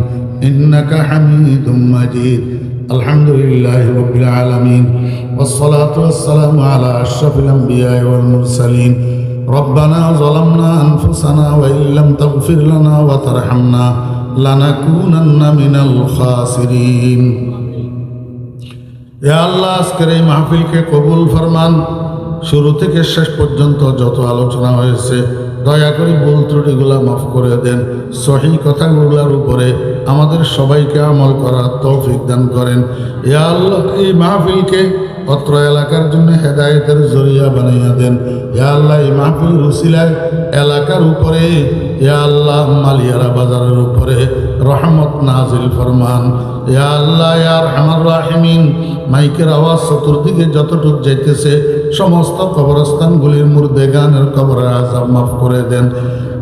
إنك حميد مجيد. الحمد لله رب العالمين والصلاة والسلام على أشرف الأنبياء والمرسلين. ربنا ظلمنا أنفسنا وإن لم تغفر لنا وترحمنا لنكونن من الخاسرين. ইয়া আল্লাহ, আজকের এই মাহফিলকে কবুল ফরমান। শুরু থেকে শেষ পর্যন্ত যত আলোচনা হয়েছে দয়া করে ভুল ত্রুটিগুলা মাফ করে দেন। সহিহ কথাগুলোর উপরে আমাদের সবাইকে আমল করার তৌফিক দান করেন। ইয়া আল্লাহ, এই মাহফিলকে অত্র এলাকার জন্য হেদায়েতের জরিয়া বানাইয়া দেন। ইয়া আল্লাহ, এই মাহফিল উসিলায় এলাকার উপরে, ইয়া আল্লাহ মালিয়ারা বাজারের উপরে রহমত নাজিল ফরমান। ইয়া আল্লাহ ইয়া আরহামার রাহিমিন, মাইকের আওয়াজ চতুর্দিকে যতটুক যাইতেছে সমস্ত কবরস্থানগুলির মুর্দেগানের কবরের আযাব মাফ করে দেন।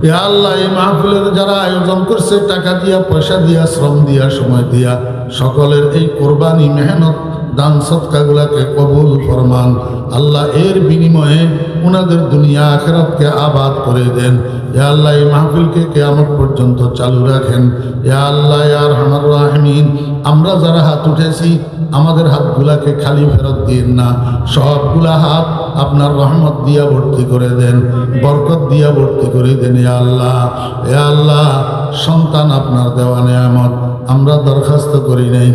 ইয়া আল্লাহ, এই মাহফিলের যারা আয়োজন করছে, টাকা দিয়া, পয়সা দিয়া, শ্রম দিয়া, সময় দিয়া, সকলের এই কোরবানি, মেহনত, দান সদকাগুলাকে কবুল ফরমান। আল্লাহ, এর বিনিময়ে উনাদের দুনিয়া আখিরাতকে আবাদ করে দেন। ইয়া আল্লাহ, এই মাহফিলকে কিয়ামত পর্যন্ত চালু রাখেন। ইয়া আল্লাহ, ইয়া আরহামার রাহিমিন, আমরা যারা হাত উঠেছি, আমাদের হাতগুলাকে খালি ফেরত দিন না, সবগুলা হাত আপনার রহমত দিয়া ভর্তি করে দেন, বরকত দিয়া ভর্তি করে দেন। ইয়া আল্লাহ, ইয়া আল্লাহ, সন্তান আপনার দেওয়া নেয়ামত, আমরা দরখাস্ত করি নাই,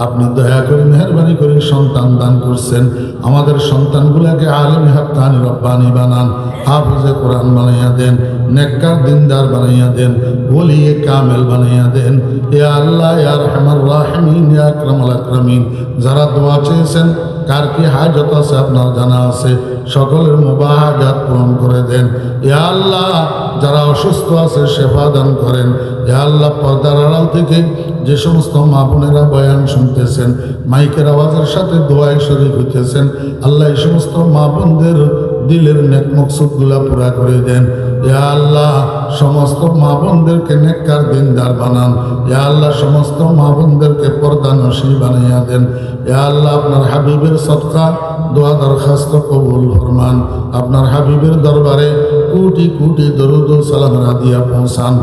আপনি দয়া করে মেহরবানি করে সন্তান দান করছেন। আমাদের সন্তানগুলাকে আলেম হাক্কানি রব্বানি বানান, হাফেজে কোরআন বানাইয়া দেন, নেককার দিনদার বানাইয়া দেন, ওলিয়ে কামেল বানাইয়া দেন। ইয়া আল্লাহ, ইয়া আরহামার রাহিমিন, ইয়া আকরামুল আকরামিন, যারা দোয়া চেয়েছেন, কার কি হাজত আছে আপনার জানা আছে, সকলের মুবাহাজাত পূরণ করে দেন। ইয়া আল্লাহ, যারা অসুস্থ আছে শেফা দান করেন। ইয়া আল্লাহ, পর্দার আড়াল থেকে যে সমস্ত মা বোনেরা বয়ান শুনতেছেন, মাইকের আওয়াজের সাথে দোয়ায় শরীক হইতেছেন, আল্লাহ এই সমস্ত মা বোনদের দিলের নেক মকসুদগুলা পুরা করে দেন। ইয়া আল্লাহ, সমস্ত মা বোনদেরকে নেককার দিনদার বানান। ইয়া আল্লাহ, সমস্ত মা বোনদেরকে পর্দানশীল বানাইয়া দেন। ইয়া আল্লাহ, আপনার হাবিবের সদকা দোয়া দরখাস্ত কবুল ফরমান। আপনার হাবিবের দরবারে কোটি কোটি দরুদ ও সালাম হাদিয়া পৌঁছান।